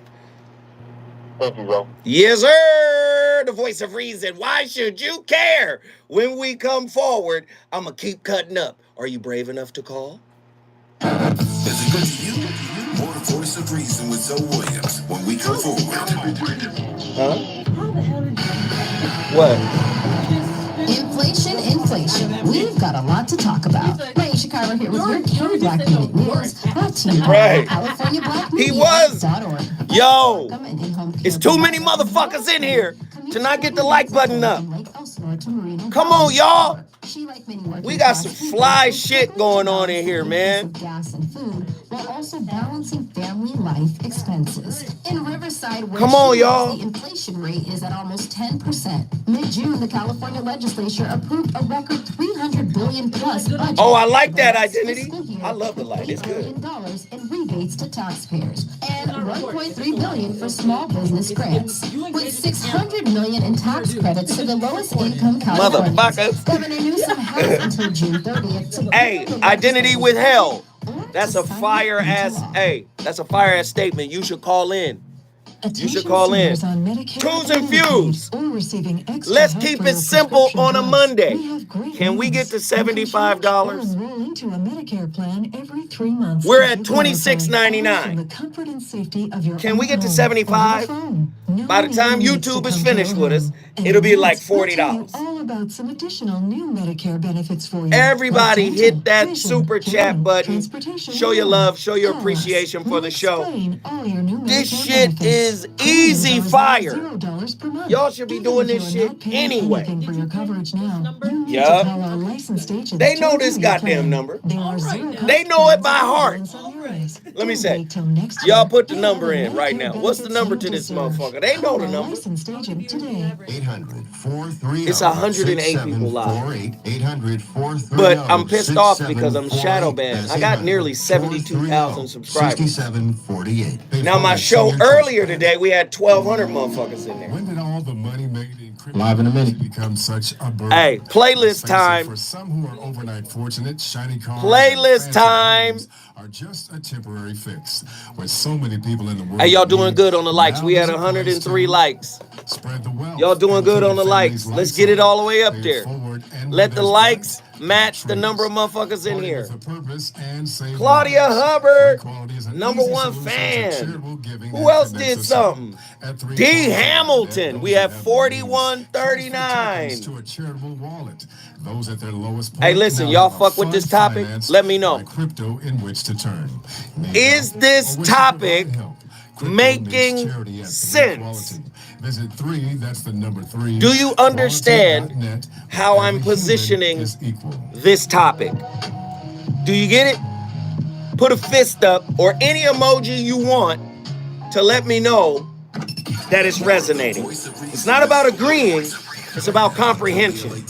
Thank you, bro. Yes, sir. The voice of reason. Why should you care? When we come forward, I'm going to keep cutting up. Are you brave enough to call? Is it good to you? More the voice of reason with Zoe Williams when we come forward. Huh? What? Inflation. We've got a lot to talk about. Ray Chicago here with your King Black Minute News, brought to you by CaliforniaBlackMedia.org. Yo, it's too many motherfuckers in here to not get the like button up. Come on, y'all. We got some fly shit going on in here, man. Gas and food, while also balancing family life expenses. In Riverside, where come on, y'all, the inflation rate is at almost 10%. Mid-June, the California legislature approved a record $300 billion plus budget. Oh, I like that identity. I love the light. It's good. In rebates to taxpayers and $1.3 billion for small business grants, with $600 million in tax credits to the lowest income Californians. Motherfuckers. Governor Newsom has until June 30th. Hey, identity withheld. That's a fire ass. Hey, that's a fire ass statement. You should call in. You should call in. Twos and fews. Let's keep it simple on a Monday. Can we get to $75? We're at $26.99. Can we get to $75? By the time YouTube is finished with us, it'll be like $40. Everybody hit that super chat button. Show your love, show your appreciation for the show. This shit is easy fire. Y'all should be doing this shit anyway. Yup. They know this goddamn number. They know it by heart. Let me say, y'all put the number in right now. What's the number to this motherfucker? They know the number. 800-43. It's 108 people live. But I'm pissed off because I'm shadow banned. I got nearly 72,000 subscribers. Now my show earlier today, we had 1,200 motherfuckers in there. When did all the money made in Live in a minute. become such a burden? Hey, playlist time. For some who are overnight fortunate, shiny cars Playlist and fancy time. homes are just a temporary fix. With so many people in the world. Hey, y'all doing good on the likes. We had 103 likes. Spread the wealth. Y'all doing good on the likes. Let's get it all the way up there. Let the likes match the number of motherfuckers in here. Claudia Hubbard, #1 fan. Who else did something? D. Hamilton, we have 4139. Hey, listen, y'all fuck with this topic? Let me know. Is this topic making sense? Visit 3, that's the number 3. Do you understand how I'm positioning this topic? Do you get it? Put a fist up or any emoji you want to let me know that it's resonating. It's not about agreeing, it's about comprehension.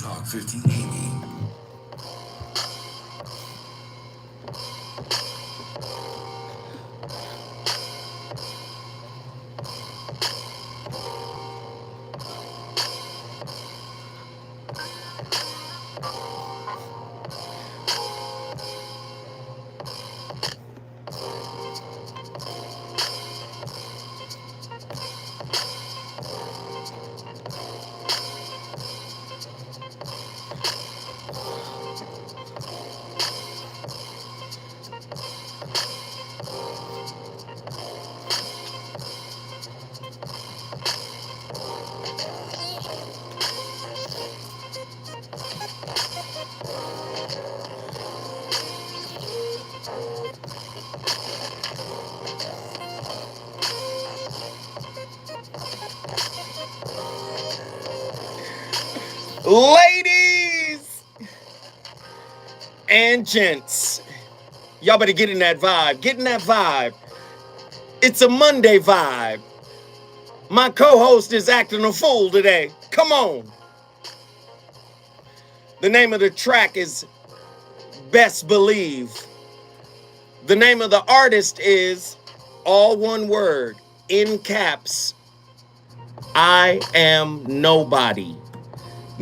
Ladies and gents, y'all better get in that vibe. Get in that vibe. It's a Monday vibe. My co-host is acting a fool today. Come on. The name of the track is Best Believe. The name of the artist is, all one word, in caps, I Am Nobody.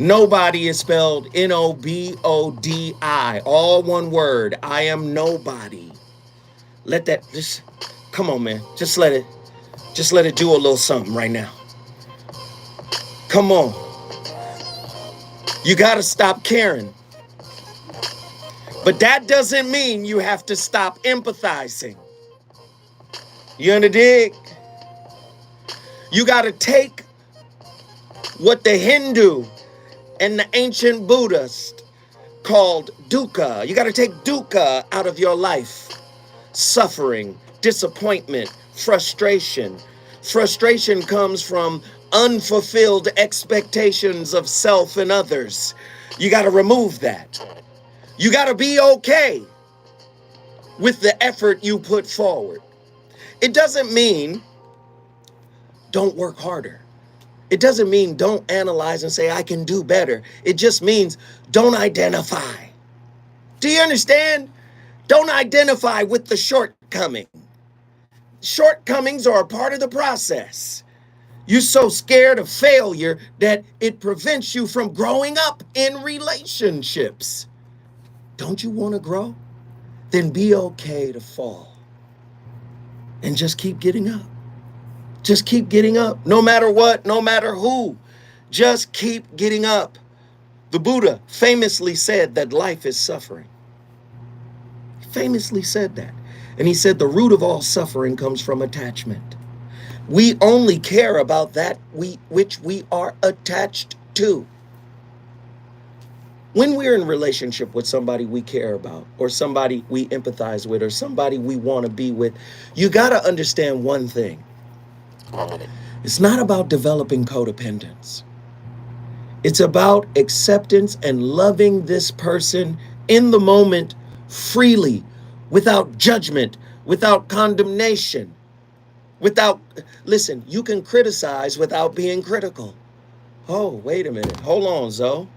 Nobody is spelled Nobody. All one word, I Am Nobody. Let that, just, come on, man. Just let it do a little something right now. Come on. You gotta stop caring. But that doesn't mean you have to stop empathizing. You understand? You gotta take what the Hindu and the ancient Buddhist called dukkha. You gotta take dukkha out of your life. Suffering, disappointment, frustration. Frustration comes from unfulfilled expectations of self and others. You gotta remove that. You gotta be okay with the effort you put forward. It doesn't mean don't work harder. It doesn't mean don't analyze and say I can do better. It just means don't identify. Do you understand? Don't identify with the shortcoming. Shortcomings are a part of the process. You're so scared of failure that it prevents you from growing up in relationships. Don't you want to grow? Then be okay to fall. And just keep getting up. Just keep getting up. No matter what, no matter who. Just keep getting up. The Buddha famously said that life is suffering. He famously said that. And he said the root of all suffering comes from attachment. We only care about that which we are attached to. When we're in a relationship with somebody we care about, or somebody we empathize with, or somebody we want to be with, you got to understand one thing. It's not about developing codependence. It's about acceptance and loving this person in the moment freely, without judgment, without condemnation, listen, you can criticize without being critical. Oh, wait a minute. Hold on, Zoe.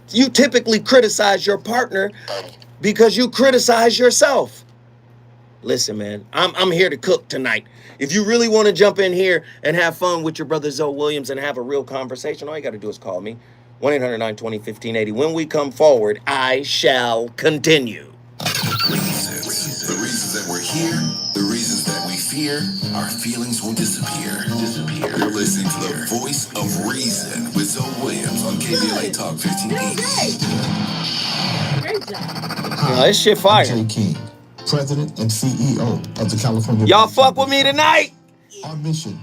You typically criticize your partner because you criticize yourself. Listen, man, I'm here to cook tonight. If you really want to jump in here and have fun with your brother Zoe Williams and have a real conversation, all you got to do is call me. 1-800-920-1580. When we come forward, I shall continue. The reasons that we're here, the reasons that we fear, our feelings will disappear. You're listening to the voice of reason with Zoe Williams on KBLA Talk 1580. Great job. This shit fire. Jay King, President and CEO of the California. Y'all fuck with me tonight? Our mission.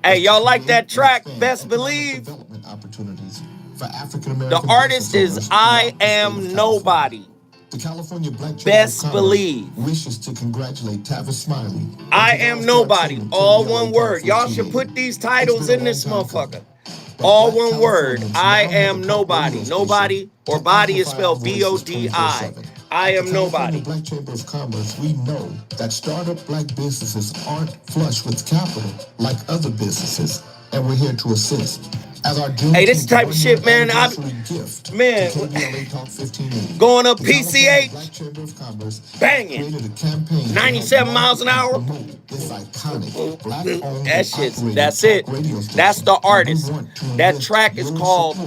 Hey, y'all like that track, Best Believe? Development opportunities for African American. The artist is I Am Nobody. The California Black Chamber Best of Commerce Believe. wishes to congratulate Tavis Smiley. I Am Nobody. All one word. Y'all should put these titles in this motherfucker. All one word. I am nobody. Nobody or body is spelled B-O-D-I. I am nobody. Black Chamber of Commerce, we know that startup black businesses aren't flush with capital like other businesses, and we're here to assist. As our hey, this type of shit, man. Man, going up PCH, banging, 97 miles an hour. That shit's, that's it. That's the artist. That track is called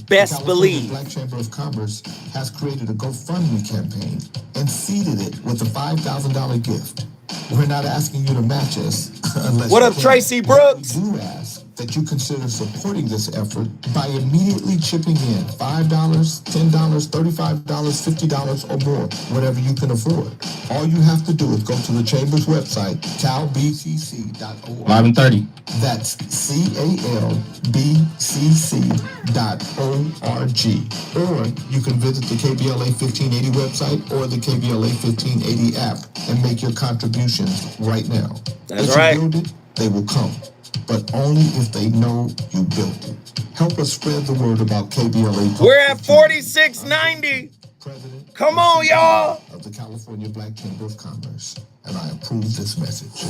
Best Believe. Black Chamber of Commerce has created a GoFundMe campaign and seeded it with a $5,000 gift. We're not asking you to match us unless. What up, Tracy Brooks? We do ask that you consider supporting this effort by immediately chipping in $5, $10, $35, $50 or more, whatever you can afford. All you have to do is go to the Chamber's website, calbcc.org. 11:30. That's calbcc.org. Or you can visit the KBLA 1580 website or the KBLA 1580 app and make your contributions right now. That's right. Build it, they will come. but only if they know you built it. Help us spread the word about KBLA Talk. We're at 4690. Come on, y'all. Of the California Black Chamber of Commerce, and I approve this message.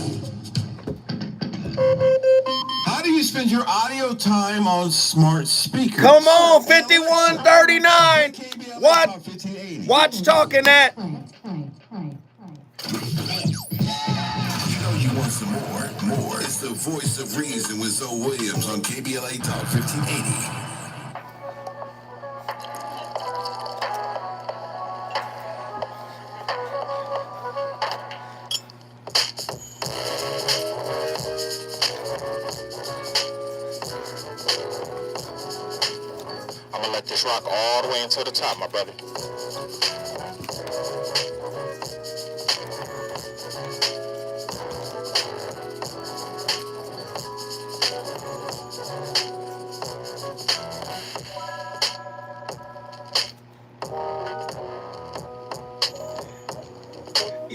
How do you spend your audio time on smart speakers? Come on, 5139. What? Watch talking that. You know you want some more. It's the voice of reason with Zoe Williams on KBLA Talk 1580. I'm gonna let this rock all the way until the top, my brother.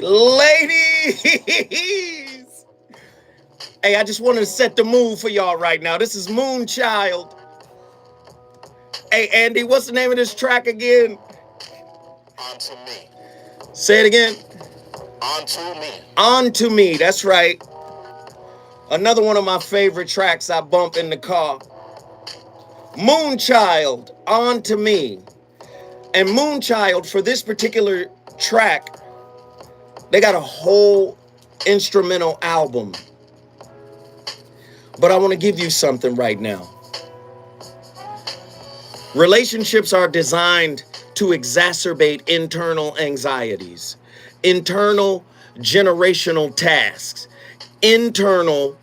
Ladies! Hey, I just wanted to set the mood for y'all right now. This is Moonchild. Hey, Andy, what's the name of this track again? Onto Me. Say it again. Onto Me. Onto Me, that's right. Another one of my favorite tracks I bump in the car. Moonchild, Onto Me. And Moonchild, for this particular track, they got a whole instrumental album. But I want to give you something right now. Relationships are designed to exacerbate internal anxieties, internal generational tasks, internal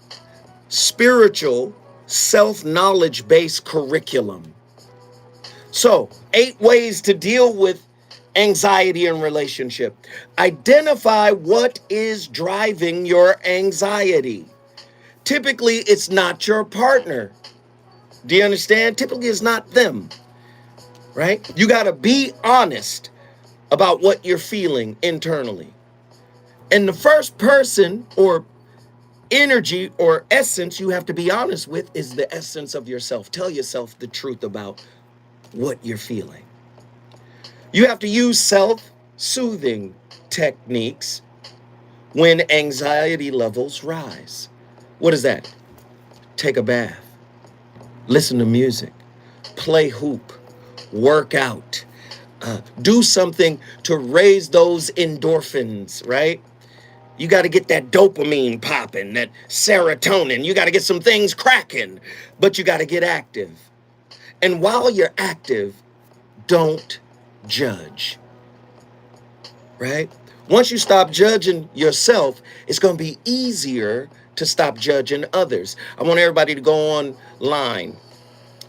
spiritual self-knowledge-based curriculum. So, 8 ways to deal with anxiety in relationship. Identify what is driving your anxiety. Typically, it's not your partner. Do you understand? Typically, it's not them, right? You got to be honest about what you're feeling internally. And the first person or energy or essence you have to be honest with is the essence of yourself. Tell yourself the truth about what you're feeling. You have to use self-soothing techniques when anxiety levels rise. What is that? Take a bath. Listen to music, play hoop, work out, do something to raise those endorphins, right? You got to get that dopamine popping, that serotonin. You got to get some things cracking, but you got to get active. And while you're active, don't judge, right? Once you stop judging yourself, it's going to be easier to stop judging others. I want everybody to go online.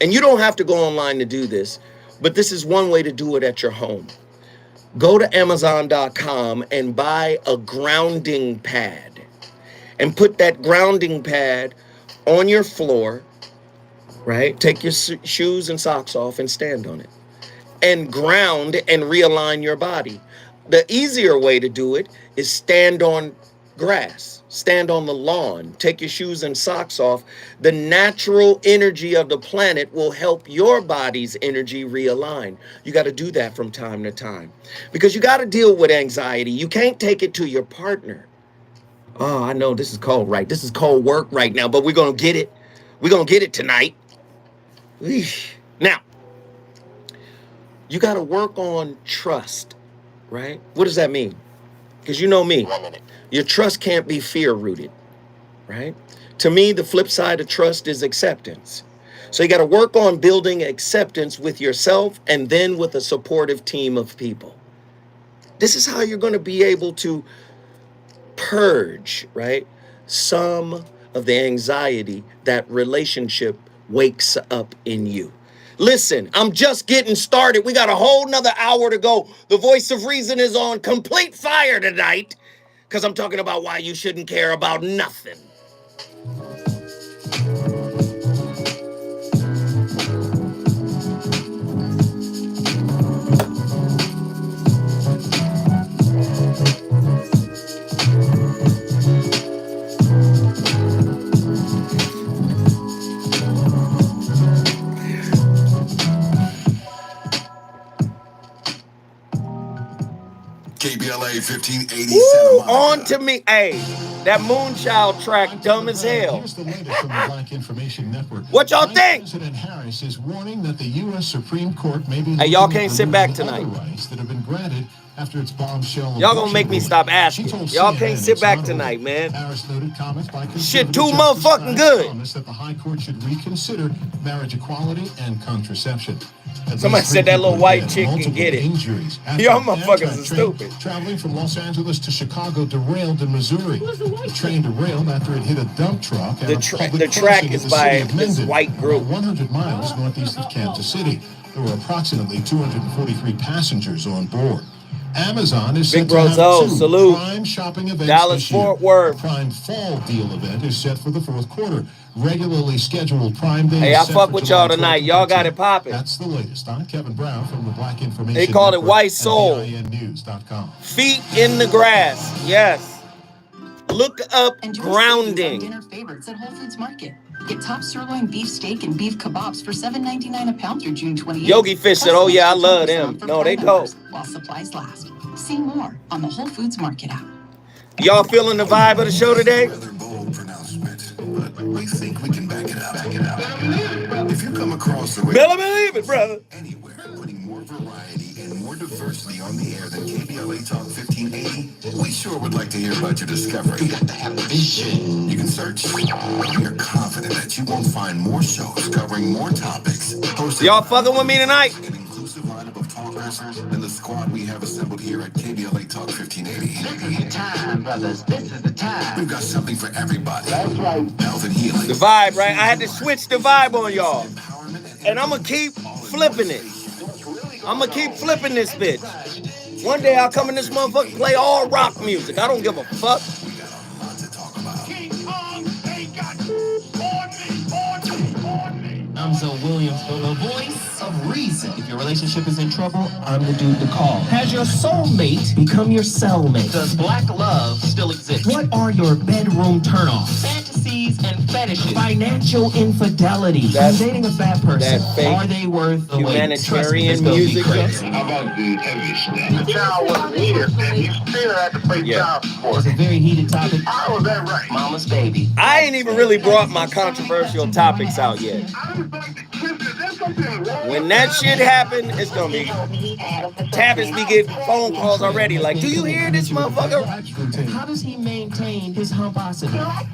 And you don't have to go online to do this, but this is one way to do it at your home. Go to Amazon.com and buy a grounding pad and put that grounding pad on your floor, right? Take your shoes and socks off and stand on it and ground and realign your body. The easier way to do it is stand on grass, stand on the lawn, take your shoes and socks off. The natural energy of the planet will help your body's energy realign. You got to do that from time to time because you got to deal with anxiety. You can't take it to your partner. Oh, I know this is cold, right? This is cold work right now, but we're going to get it. We're going to get it tonight. Eesh. Now, you got to work on trust, right? What does that mean? Because you know me. 1 minute. Your trust can't be fear-rooted, right? To me, the flip side of trust is acceptance. So you got to work on building acceptance with yourself and then with a supportive team of people. This is how you're going to be able to purge, right, some of the anxiety that relationship wakes up in you. Listen, I'm just getting started. We got a whole nother hour to go. The voice of reason is on complete fire tonight because I'm talking about why you shouldn't care about nothing. KBLA 1580 Woo, Santa Monica. on to me. Hey, that Moonchild track, dumb as hell. Here's the latest from the Black Information Network. What y'all think? President Harris is warning that the U.S. Supreme Court may be Hey, y'all looking at can't sit back removing tonight. other rights that have been granted after its bombshell. Y'all gonna make me stop asking. Y'all can't sit back tonight, man. Harris noted comments by Shit too conservative motherfucking Justice good. that the High Court should reconsider marriage equality and contraception. At Somebody least said that 3 little people white dead, chick can multiple get it. injuries after Y'all an motherfuckers Amtrak are train stupid. traveling from Los Angeles to Chicago derailed in Missouri. The train derailed after it hit a dump truck at The a public track crossing is in the by city of this Mendon, white group. about 100 miles northeast of Kansas City. There were approximately 243 passengers on board. Amazon is Big set Bro to have Zoe, 2 salute. Prime shopping events Dallas this year. Fort Worth. The Prime Fall Deal event is set for the fourth quarter. Regularly scheduled Prime Day Hey, is I set fuck for with July y'all tonight. 12th Y'all and got it 13th. popping. That's the latest. I'm Kevin Brown from the Black Information They call it Network White and Soul. BINnews.com. Feet in the grass. Yes. Look up Enjoy grounding. savings on dinner favorites at Whole Foods Market. Get top sirloin beef steak and beef kebabs for $7.99 a pound through June 28th. Yogi Fish said, oh yeah, I love them. No, they dope. While supplies last. See more on the Whole Foods Market app. Y'all feeling the vibe of the show today? Rather bold pronouncement, but we think we can back it up. If you come across the Better believe it, brother. anywhere, putting more variety and more diversity on the air than KBLA Talk 1580, we sure would like to hear about your discovery. You got to have a vision. You can search. We are confident that you won't find more shows covering more topics. Y'all fucking with me tonight? An inclusive lineup of talkers and the squad we have assembled here at KBLA Talk 1580. This is the time, brothers. This is the time. We've got something for everybody. That's right. Health and healing. The vibe, right? I had to switch the vibe on y'all. And I'm going to keep flipping it. I'm going to keep flipping this bitch. One day I'll come in this motherfucker play all rock music. I don't give a fuck. I'm Zoe Williams, the voice of reason. If your relationship is in trouble, I'm the dude to call. Has your soulmate become your cellmate? Does black love still exist? What are your bedroom turnoffs? Fantasies and fetishes. Financial infidelity. I'm dating a bad person. Are they worth the wait? Trust me, humanitarian this music. How about the heavy stuff? The child wasn't here, and you still had to pay child support. It's a very heated topic. How was that right? Mama's baby. I ain't even really brought my controversial topics out yet. When that shit happen, it's gonna be Tavis be getting phone calls already. Like, do you hear this motherfucker? How does he maintain his humposity? Why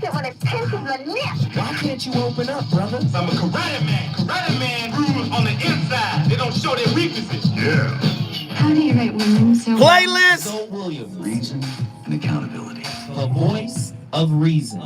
can't you open up, brother? I'm a karate man. Karate man rules on the inside. They don't show their weaknesses. Yeah. How do you write women so Playlist. Zoe Williams, Reason and accountability. the voice of reason.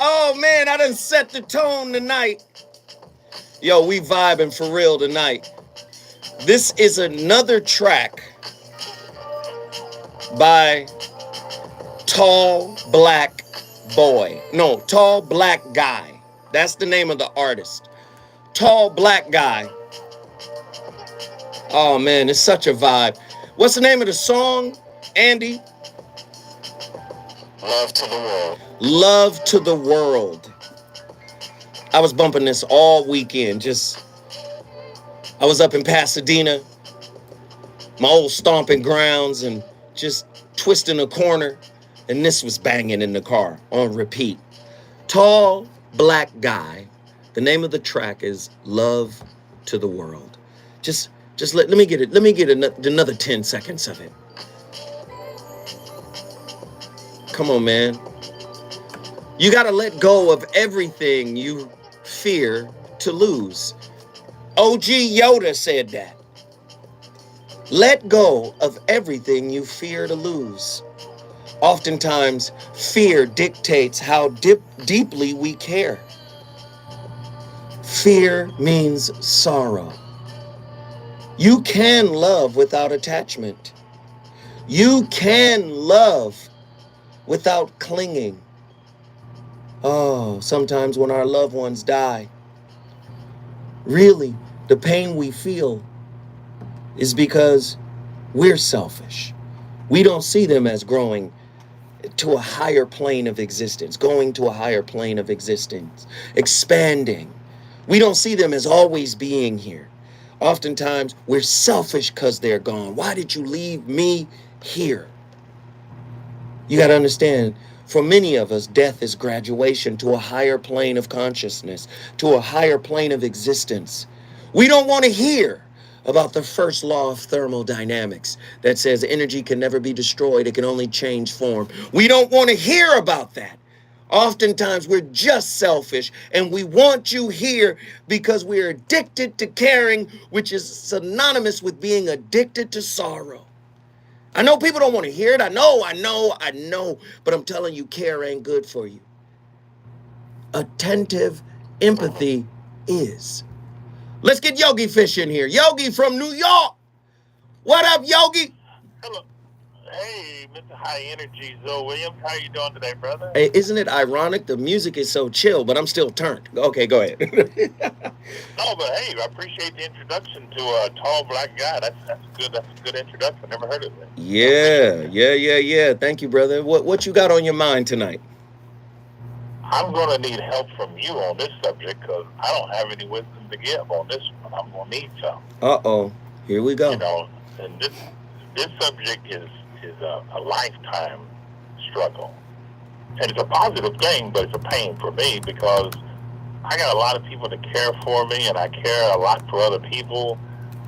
Oh man, I done set the tone tonight. Yo, we vibing for real tonight. This is another track by Tall Black Boy. No, Tall Black Guy. That's the name of the artist. Tall Black Guy. Oh man, it's such a vibe. What's the name of the song, Andy? Love to the world. Love to the World. I was bumping this all weekend. I was up in Pasadena, my old stomping grounds, and just twisting a corner, and this was banging in the car on repeat. Tall black guy. The name of the track is Love to the World. Just let me get it. Let me get another 10 seconds of it. Come on, man. You got to let go of everything you fear to lose. OG Yoda said that. Let go of everything you fear to lose. Oftentimes, fear dictates how deeply we care. Fear means sorrow. You can love without attachment. You can love without clinging. Oh, sometimes when our loved ones die, really, the pain we feel is because we're selfish. We don't see them as growing to a higher plane of existence, going to a higher plane of existence, expanding. We don't see them as always being here. Oftentimes, we're selfish because they're gone. Why did you leave me here? You got to understand, for many of us, death is graduation to a higher plane of consciousness, to a higher plane of existence. We don't want to hear about the first law of thermodynamics that says energy can never be destroyed, it can only change form. We don't want to hear about that. Oftentimes we're just selfish and we want you here because we're addicted to caring, which is synonymous with being addicted to sorrow. I know people don't want to hear it. I know, but I'm telling you, care ain't good for you. Attentive empathy is. Let's get Yogi Fish in here. Yogi from New York. What up, Yogi? Hello. Hey, Mr. High Energy, Zoe Williams. How you doing today, brother? Hey, isn't it ironic? The music is so chill, but I'm still turned. Okay, go ahead. No, but hey, I appreciate the introduction to a tall black guy. That's good. That's a good introduction. Never heard of it. Yeah. Thank you, brother. What you got on your mind tonight? I'm going to need help from you on this subject because I don't have any wisdom to give on this one. I'm going to need some. Uh-oh. Here we go. You know, and this subject is a lifetime struggle. And it's a positive thing, but it's a pain for me because I got a lot of people that care for me and I care a lot for other people,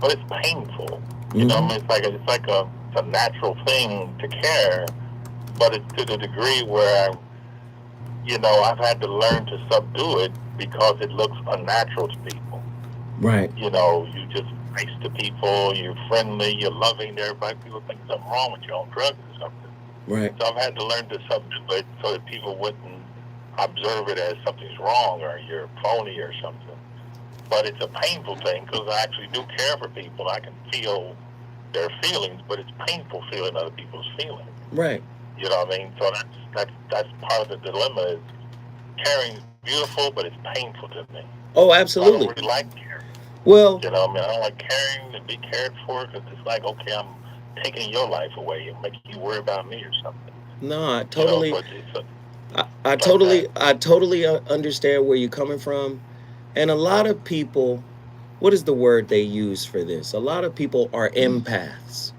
but it's painful. You know, I mean, it's like a natural thing to care, but it's to the degree where I've had to learn to subdue it because it looks unnatural to people. Right. You know, you just nice to people, you're friendly, you're loving to everybody. People think something wrong with you on drugs or something. Right. So I've had to learn to subdue it so that people wouldn't observe it as something's wrong or you're phony or something. But it's a painful thing because I actually do care for people. I can feel their feelings, but it's painful feeling other people's feelings. Right. You know what I mean? So that's part of the dilemma is caring is beautiful, but it's painful to me. Oh, absolutely. I don't really like care. Well, you know what I mean? I don't like caring and be cared for because it's like, okay, I'm taking your life away and making you worry about me or something. No, I totally, I totally understand where you're coming from. And a lot of people, what is the word they use for this? A lot of people are empaths.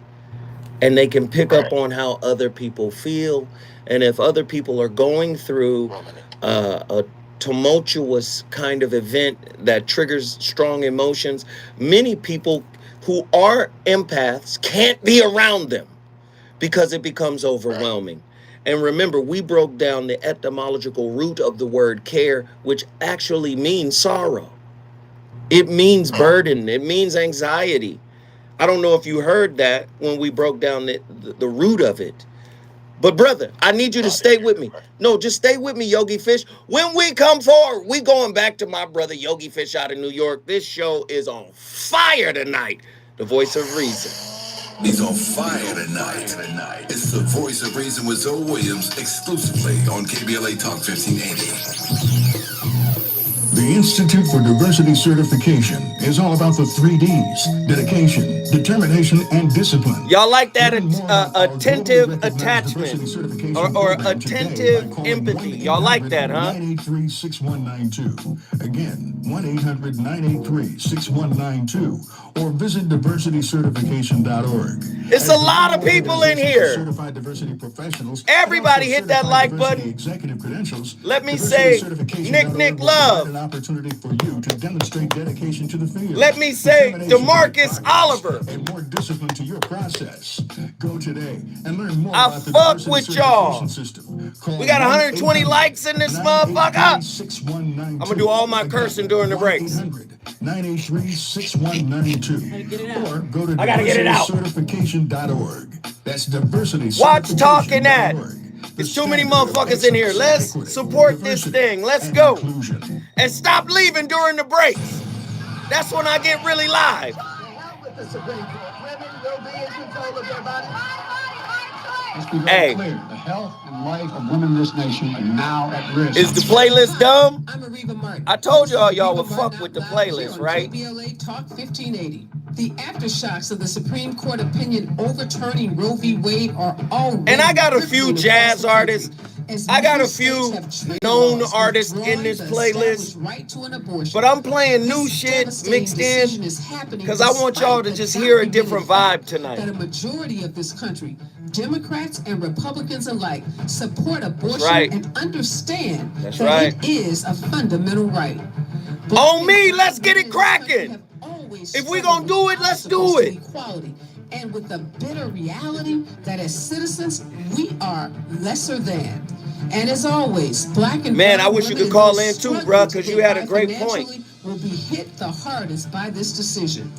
And they can pick up on how other people feel. And if other people are going through a tumultuous kind of event that triggers strong emotions, many people who are empaths can't be around them because it becomes overwhelming. And remember, we broke down the etymological root of the word care, which actually means sorrow. It means burden. It means anxiety. I don't know if you heard that when we broke down the root of it. But brother, I need you to stay with me. No, just stay with me, Yogi Fish. When we come forward, we going back to my brother Yogi Fish out of New York. This show is on fire tonight. The Voice of Reason. He's on fire tonight. It's the Voice of Reason with Zoe Williams exclusively on KBLA Talk 1580. The Institute for Diversity Certification is all about the 3 Ds: dedication, determination, and discipline. Y'all like that attentive attachment or attentive empathy? Y'all like that, huh? 983-6192. Again, 1-800-983-6192. Or visit diversitycertification.org. It's a lot of people in here. Certified diversity professionals. Everybody hit that like button. Executive credentials. Let me say, Nick Love. An opportunity for you to demonstrate dedication to the field. Let me say, DeMarcus Oliver. And more discipline to your process. Go today and learn more I about the fuck diversity with y'all. system. We got 120 likes in this motherfucker. I'm gonna do all my cursing during the breaks. 983-6192. Or go to I gotta get it out. diversitycertification.org. That's diversity. Watch talking that. There's too many motherfuckers in here. Let's support this thing. Let's go. And stop leaving during the breaks. That's when I get really live. Hey. Clear. The health and life of women in this nation are now at risk. Is the playlist dumb? I'm Ariva Martin. I told y'all would fuck with the playlist, right? KBLA Talk 1580. The aftershocks of the Supreme Court opinion overturning Roe v. Wade are already. And I got a few jazz artists. I got a few known artists in this playlist. But I'm playing new shit mixed in because I want y'all to just hear a different vibe tonight. That a majority of this country, Democrats and Republicans alike, support abortion and understand that it is a fundamental right. On me, let's get it cracking. If we gonna do it, let's do it. And with the bitter reality that as citizens, we are lesser than. And as always, black and man, I wish you could call in too, bro, because you had a great point. Will be hit the hardest by this decision.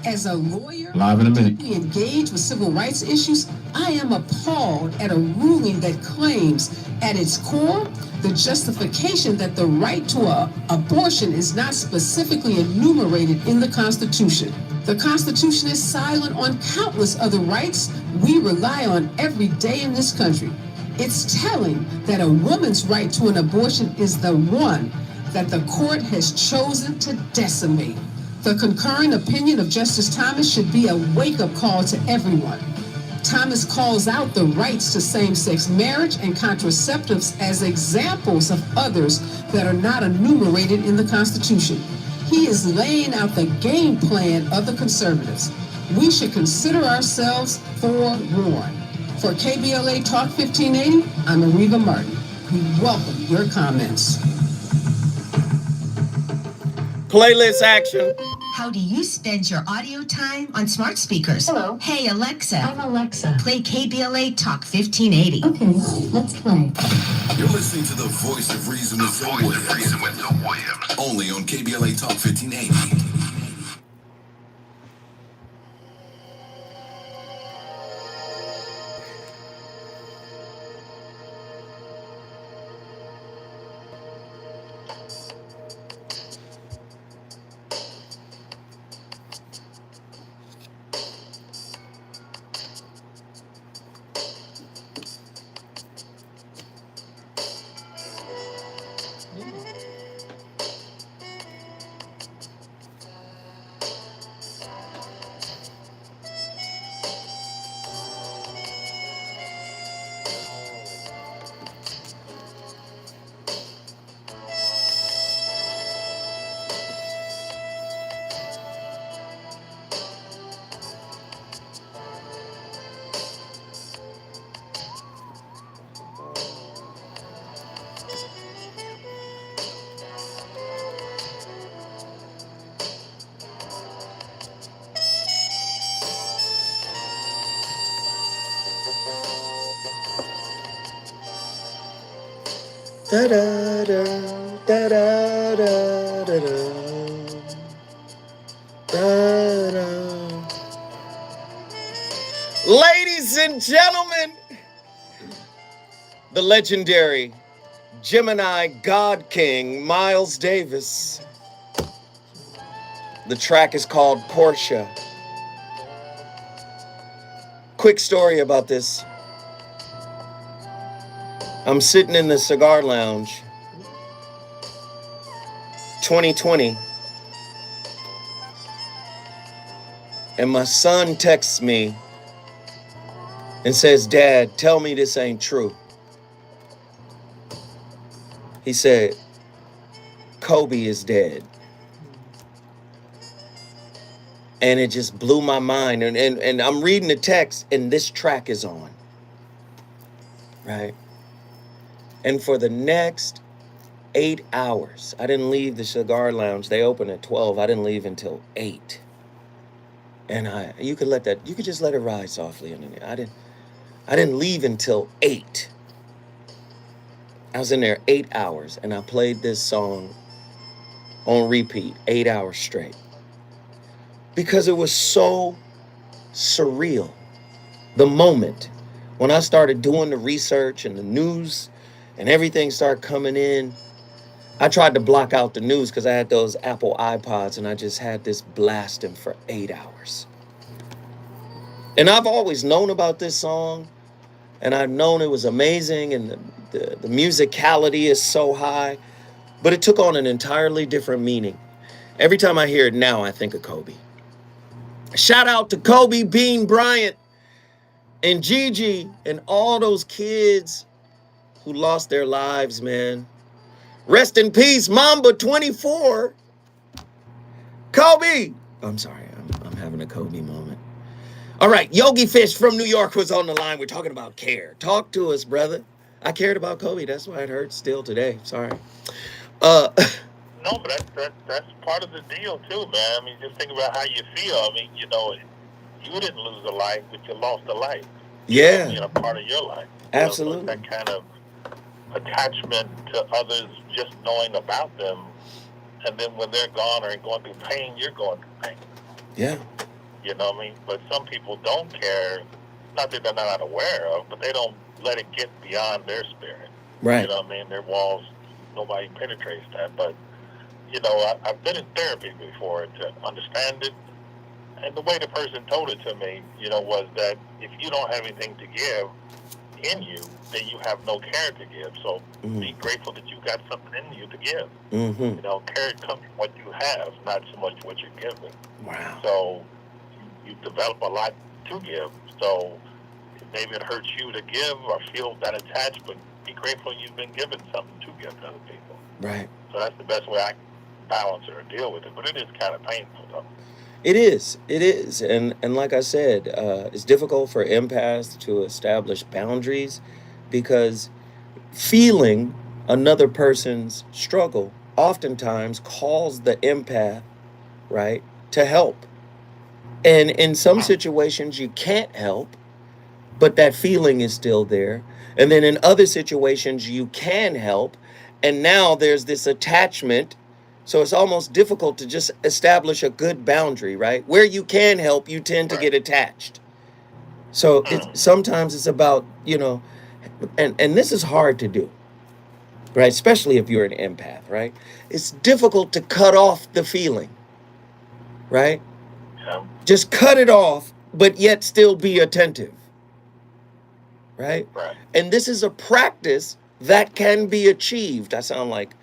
As a lawyer, live in a minute, engaged with civil rights issues, I am appalled at a ruling that claims at its core the justification that the right to abortion is not specifically enumerated in the Constitution. The Constitution is silent on countless other rights we rely on every day in this country. It's telling that a woman's right to an abortion is the one that the court has chosen to decimate. The concurring opinion of Justice Thomas should be a wake-up call to everyone. Thomas calls out the rights to same-sex marriage and contraceptives as examples of others that are not enumerated in the Constitution. He is laying out the game plan of the conservatives. We should consider ourselves forewarned. For KBLA Talk 1580, I'm Ariva Martin. We welcome your comments. Playlist action. How do you spend your audio time on smart speakers? Hello. Hey, Alexa. I'm Alexa. Play KBLA Talk 1580. Okay, let's play. You're listening to the voice of reason with Phil Williams. Only on KBLA Talk 1580. Da da da da da da da da da. Ladies and gentlemen, the legendary Gemini God King Miles Davis. The track is called Portia. Quick story about this. I'm sitting in the cigar lounge, 2020. And my son texts me and says, Dad, tell me this ain't true. He said, Kobe is dead. And it just blew my mind. And I'm reading the text and this track is on. Right? And for the next 8 hours, I didn't leave the cigar lounge. They open at 12. I didn't leave until 8. And you could just let it ride softly. I didn't leave until 8. I was in there 8 hours and I played this song on repeat 8 hours straight. Because it was so surreal. The moment when I started doing the research and the news and everything started coming in, I tried to block out the news because I had those Apple iPods and I just had this blasting for 8 hours. And I've always known about this song and I've known it was amazing and the musicality is so high, but it took on an entirely different meaning. Every time I hear it now, I think of Kobe. Shout out to Kobe Bean Bryant and Gigi and all those kids who lost their lives, man. Rest in peace, Mamba 24. Kobe. I'm sorry, I'm having a Kobe moment. All right, Yogi Fish from New York was on the line. We're talking about care. Talk to us, brother. I cared about Kobe. That's why it hurts still today. Sorry. No, but that's part of the deal too, man. I mean, just think about how you feel. I mean, you didn't lose a life, but you lost a life. Yeah. A part of your life. Absolutely. So that kind of attachment to others, just knowing about them, and then when they're gone or going through pain, you're going through pain. Yeah. You know what I mean? But some people don't care. Not that they're not aware of, but they don't let it get beyond their spirit. Right. You know what I mean? Their walls, nobody penetrates that. But, I've been in therapy before to understand it. And the way the person told it to me, was that if you don't have anything to give in you, then you have no care to give. So be grateful that you got something in you to give. Mm-hmm. Care comes from what you have, not so much what you're giving. Wow. So you develop a lot to give. So maybe it hurts you to give or feel that attached, but be grateful you've been given something to give to other people. Right. So that's the best way I can balance it or deal with it. But it is kind of painful, though. It is. And like I said, it's difficult for empaths to establish boundaries because feeling another person's struggle oftentimes calls the empath, right, to help. And in some situations you can't help, but that feeling is still there. And then in other situations you can help, and now there's this attachment. So it's almost difficult to just establish a good boundary, right? Where you can help, you tend to get attached. So sometimes it's about, and this is hard to do, right? Especially if you're an empath, right? It's difficult to cut off the feeling, right? Yeah. Just cut it off, but yet still be attentive, right? Right. And this is a practice that can be achieved. I sound like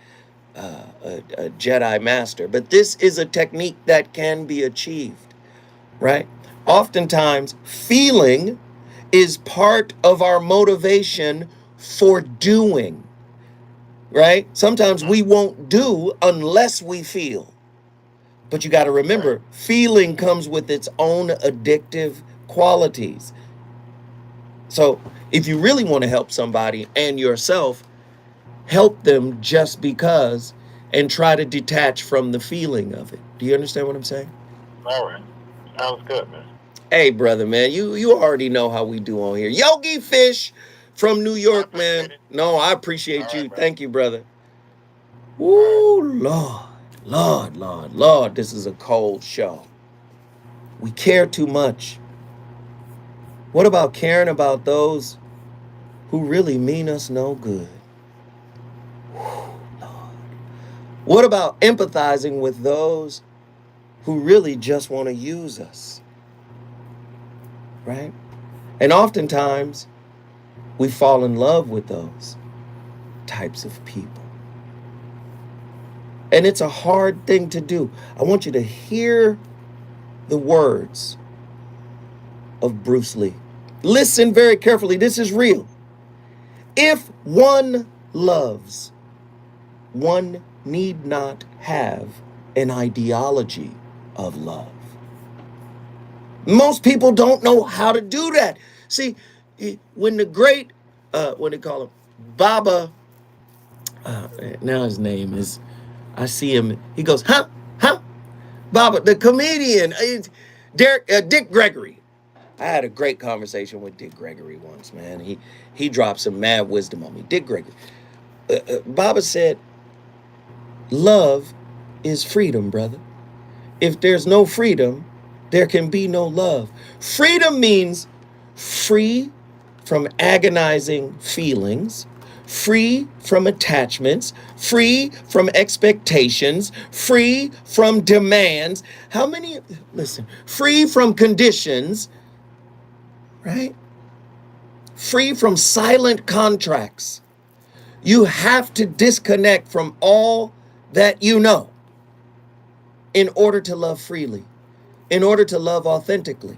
a Jedi master, but this is a technique that can be achieved, right? Oftentimes, feeling is part of our motivation for doing, right? Sometimes we won't do unless we feel. But you got to remember, feeling comes with its own addictive qualities. So if you really want to help somebody and yourself, help them just because and try to detach from the feeling of it. Do you understand what I'm saying? All right. Sounds good, man. Hey, brother, man, you already know how we do on here. Yogi Fish from New York, man. No, I appreciate you. Thank you, brother. Woo, Lord, this is a cold show. We care too much. What about caring about those who really mean us no good? What about empathizing with those who really just want to use us? Right? And oftentimes, we fall in love with those types of people. And it's a hard thing to do. I want you to hear the words of Bruce Lee. Listen very carefully. This is real. If one loves, one need not have an ideology of love. Most people don't know how to do that. See, when the great, what they call him, Baba, now his name is, I see him, he goes, huh, Baba, the comedian, Dick Gregory. I had a great conversation with Dick Gregory once, man. He dropped some mad wisdom on me. Dick Gregory. Baba said, love is freedom, brother. If there's no freedom, there can be no love. Freedom means free from agonizing feelings, free from attachments, free from expectations, free from demands. Free from conditions, right? Free from silent contracts. You have to disconnect from all that you know in order to love freely, in order to love authentically.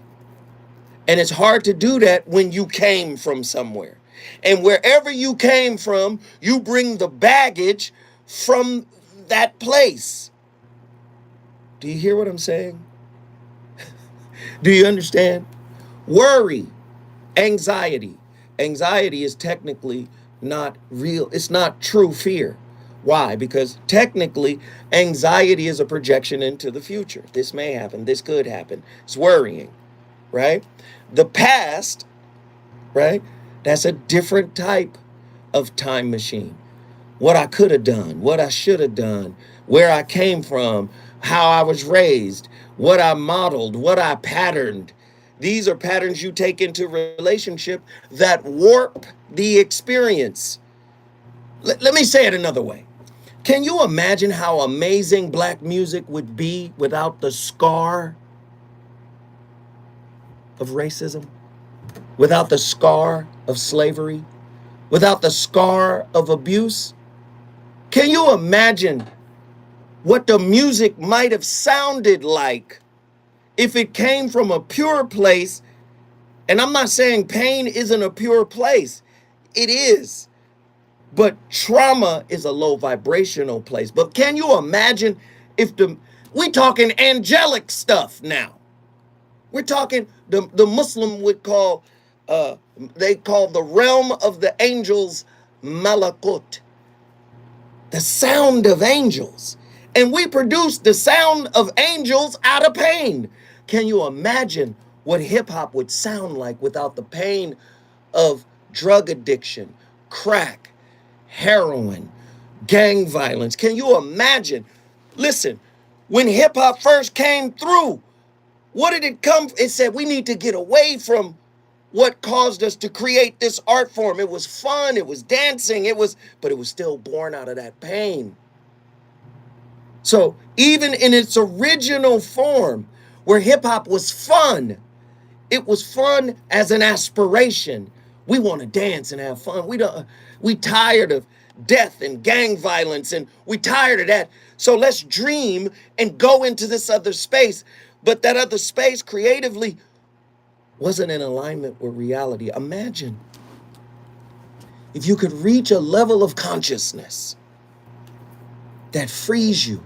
And it's hard to do that when you came from somewhere. And wherever you came from, you bring the baggage from that place. Do you hear what I'm saying? Do you understand? Worry, anxiety. Anxiety is technically not real. It's not true fear. Why? Because technically, anxiety is a projection into the future. This may happen. This could happen. It's worrying, right? The past, right? That's a different type of time machine. What I could have done, what I should have done, where I came from, how I was raised, what I modeled, what I patterned. These are patterns you take into relationship that warp the experience. Let me say it another way. Can you imagine how amazing black music would be without the scar of racism? Without the scar of slavery? Without the scar of abuse? Can you imagine what the music might have sounded like if it came from a pure place? And I'm not saying pain isn't a pure place. It is. But trauma is a low vibrational place. But can you imagine if we're talking angelic stuff now. We're talking, the Muslim would call, they call the realm of the angels malakut. The sound of angels. And we produce the sound of angels out of pain. Can you imagine what hip hop would sound like without the pain of drug addiction, crack, heroin, gang violence? Can you imagine? Listen, when hip hop first came through, what did it come? It said we need to get away from what caused us to create this art form. It was fun, it was dancing, but it was still born out of that pain. So even in its original form, where hip hop was fun, it was fun as an aspiration. We want to dance and have fun. We tired of death and gang violence, and we tired of that. So let's dream and go into this other space. But that other space creatively wasn't in alignment with reality. Imagine if you could reach a level of consciousness that frees you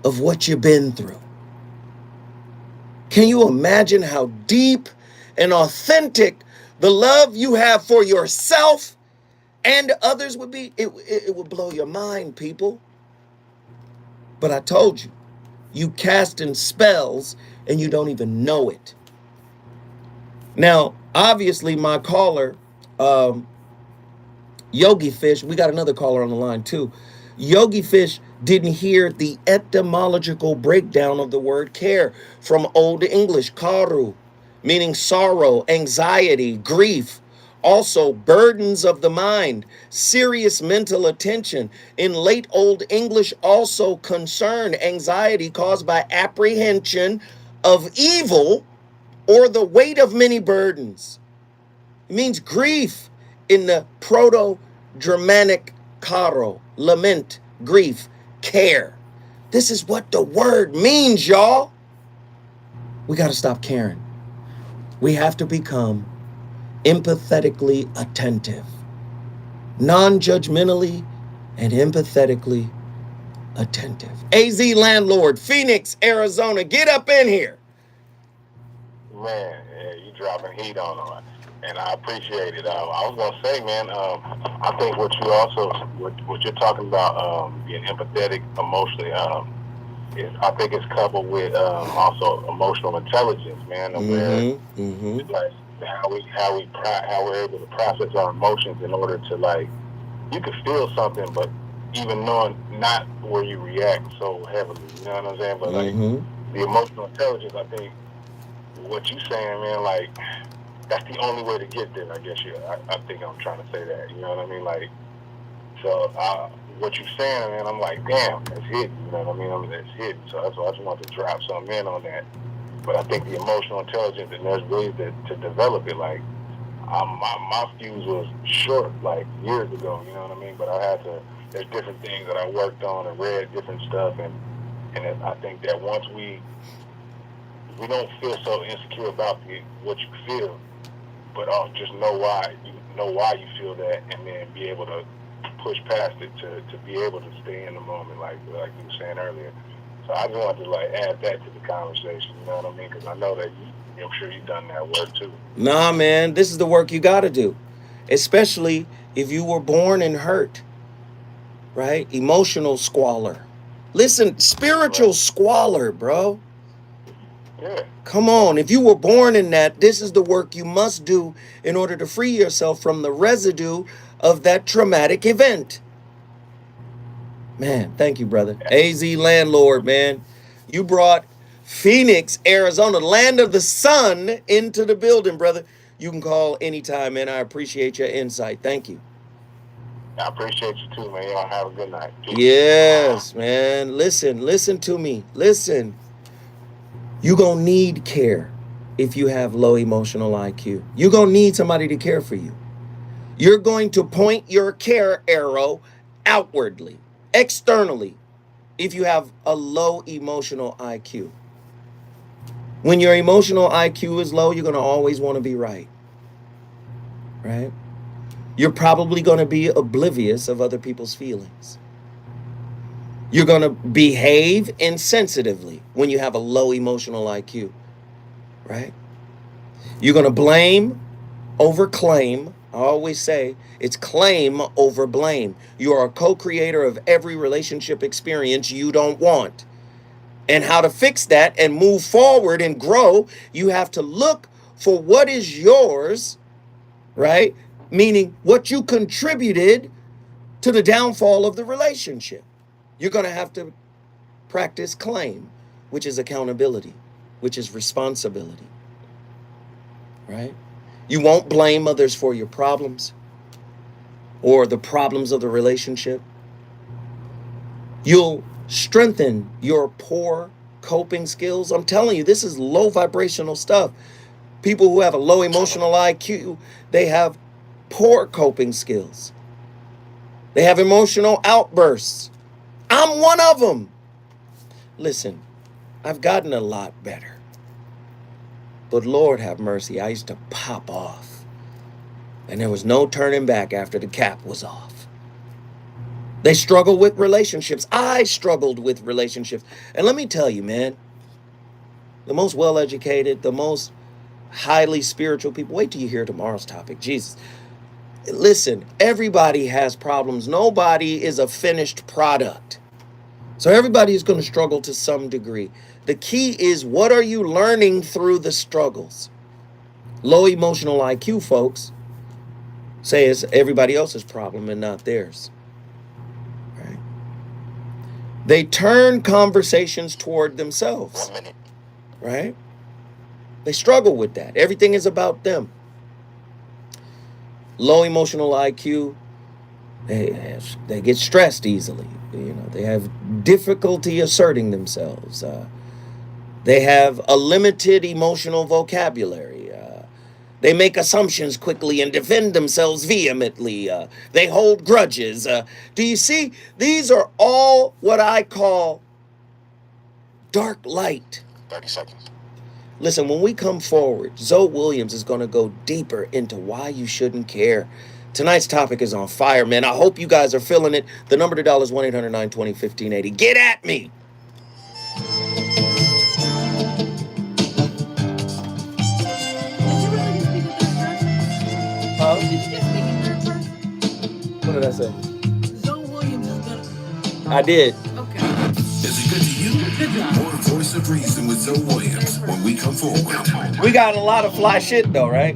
of what you've been through. Can you imagine how deep and authentic the love you have for yourself and others would be? It would blow your mind, people. But I told you, you casting spells and you don't even know it. Now, obviously, my caller, Yogi Fish, we got another caller on the line too. Yogi Fish didn't hear the etymological breakdown of the word care from Old English, karu, meaning sorrow, anxiety, grief. Also, burdens of the mind, serious mental attention. In late Old English, also concern, anxiety caused by apprehension of evil or the weight of many burdens. It means grief in the Proto-Germanic karo, lament, grief, care. This is what the word means, y'all. We got to stop caring. We have to become empathetically attentive, non-judgmentally and empathetically attentive. AZ Landlord, Phoenix, Arizona, get up in here. Man, yeah, you dropping heat on us, and I appreciate it. I was gonna say, man, I think what you're talking about, being empathetic, emotionally, I think it's coupled with also emotional intelligence, man. And where like how we're able to process our emotions in order to, like, you can feel something, but even knowing not where you react so heavily, you know what I'm saying? But like the emotional intelligence, I think what you saying, man, like that's the only way to get there. I guess I think I'm trying to say that. You know what I mean? Like, so what you saying, man, I'm like, damn, that's hidden. You know what I mean? That's hidden. So that's why I just wanted to drop something in on that. But I think the emotional intelligence, and there's ways to develop it. Like, my fuse was short, like, years ago, you know what I mean? But there's different things that I worked on and read different stuff. And I think that once we don't feel so insecure about what you feel, but just know why you feel that, and then be able to push past it to be able to stay in the moment, like you were saying earlier. So I just wanted to, like, add that to the conversation, you know what I mean? Because I know that I'm sure you've done that work too. Nah, man, this is the work you got to do, especially if you were born in hurt, right? Emotional squalor. Listen, spiritual squalor, bro. Yeah. Come on, if you were born in that, this is the work you must do in order to free yourself from the residue of that traumatic event. Man, thank you, brother. AZ Landlord, man. You brought Phoenix, Arizona, land of the sun, into the building, brother. You can call anytime, man. I appreciate your insight. Thank you. I appreciate you too, man. Y'all have a good night. Peace. Yes, man. Listen to me. Listen. You're going to need care if you have low emotional IQ. You're going to need somebody to care for you. You're going to point your care arrow outwardly, externally, if you have a low emotional IQ. When your emotional IQ is low, you're going to always want to be right. Right? You're probably going to be oblivious of other people's feelings. You're going to behave insensitively when you have a low emotional IQ. Right? You're going to blame over claim. I always say it's claim over blame. You are a co-creator of every relationship experience you don't want. And how to fix that and move forward and grow, you have to look for what is yours, right? Meaning what you contributed to the downfall of the relationship. You're going to have to practice claim, which is accountability, which is responsibility, right? You won't blame others for your problems or the problems of the relationship. You'll strengthen your poor coping skills. I'm telling you, this is low vibrational stuff. People who have a low emotional IQ, they have poor coping skills. They have emotional outbursts. I'm one of them. Listen, I've gotten a lot better. But Lord have mercy, I used to pop off. And there was no turning back after the cap was off. They struggle with relationships. I struggled with relationships. And let me tell you, man, the most well-educated, the most highly spiritual people, wait till you hear tomorrow's topic. Jesus. Listen, everybody has problems. Nobody is a finished product. So everybody is going to struggle to some degree. The key is, what are you learning through the struggles? Low emotional IQ folks say it's everybody else's problem and not theirs. Right? They turn conversations toward themselves. 1 minute. Right? They struggle with that. Everything is about them. Low emotional IQ, they get stressed easily. You know, they have difficulty asserting themselves. They have a limited emotional vocabulary. They make assumptions quickly and defend themselves vehemently. They hold grudges. Do you see? These are all what I call dark light. 30 seconds. Listen, when we come forward, Zoe Williams is going to go deeper into why you shouldn't care. Tonight's topic is on fire, man. I hope you guys are feeling it. The number to dial is 1-800-920-1580. Get at me. Huh? Did you just speak in third person? What did I say? Zoe Williams is gonna. I did. Okay. Is it good to you? Good job. More Voice of Reason with Zoe Williams when we come forward. We got a lot of fly shit, though, right?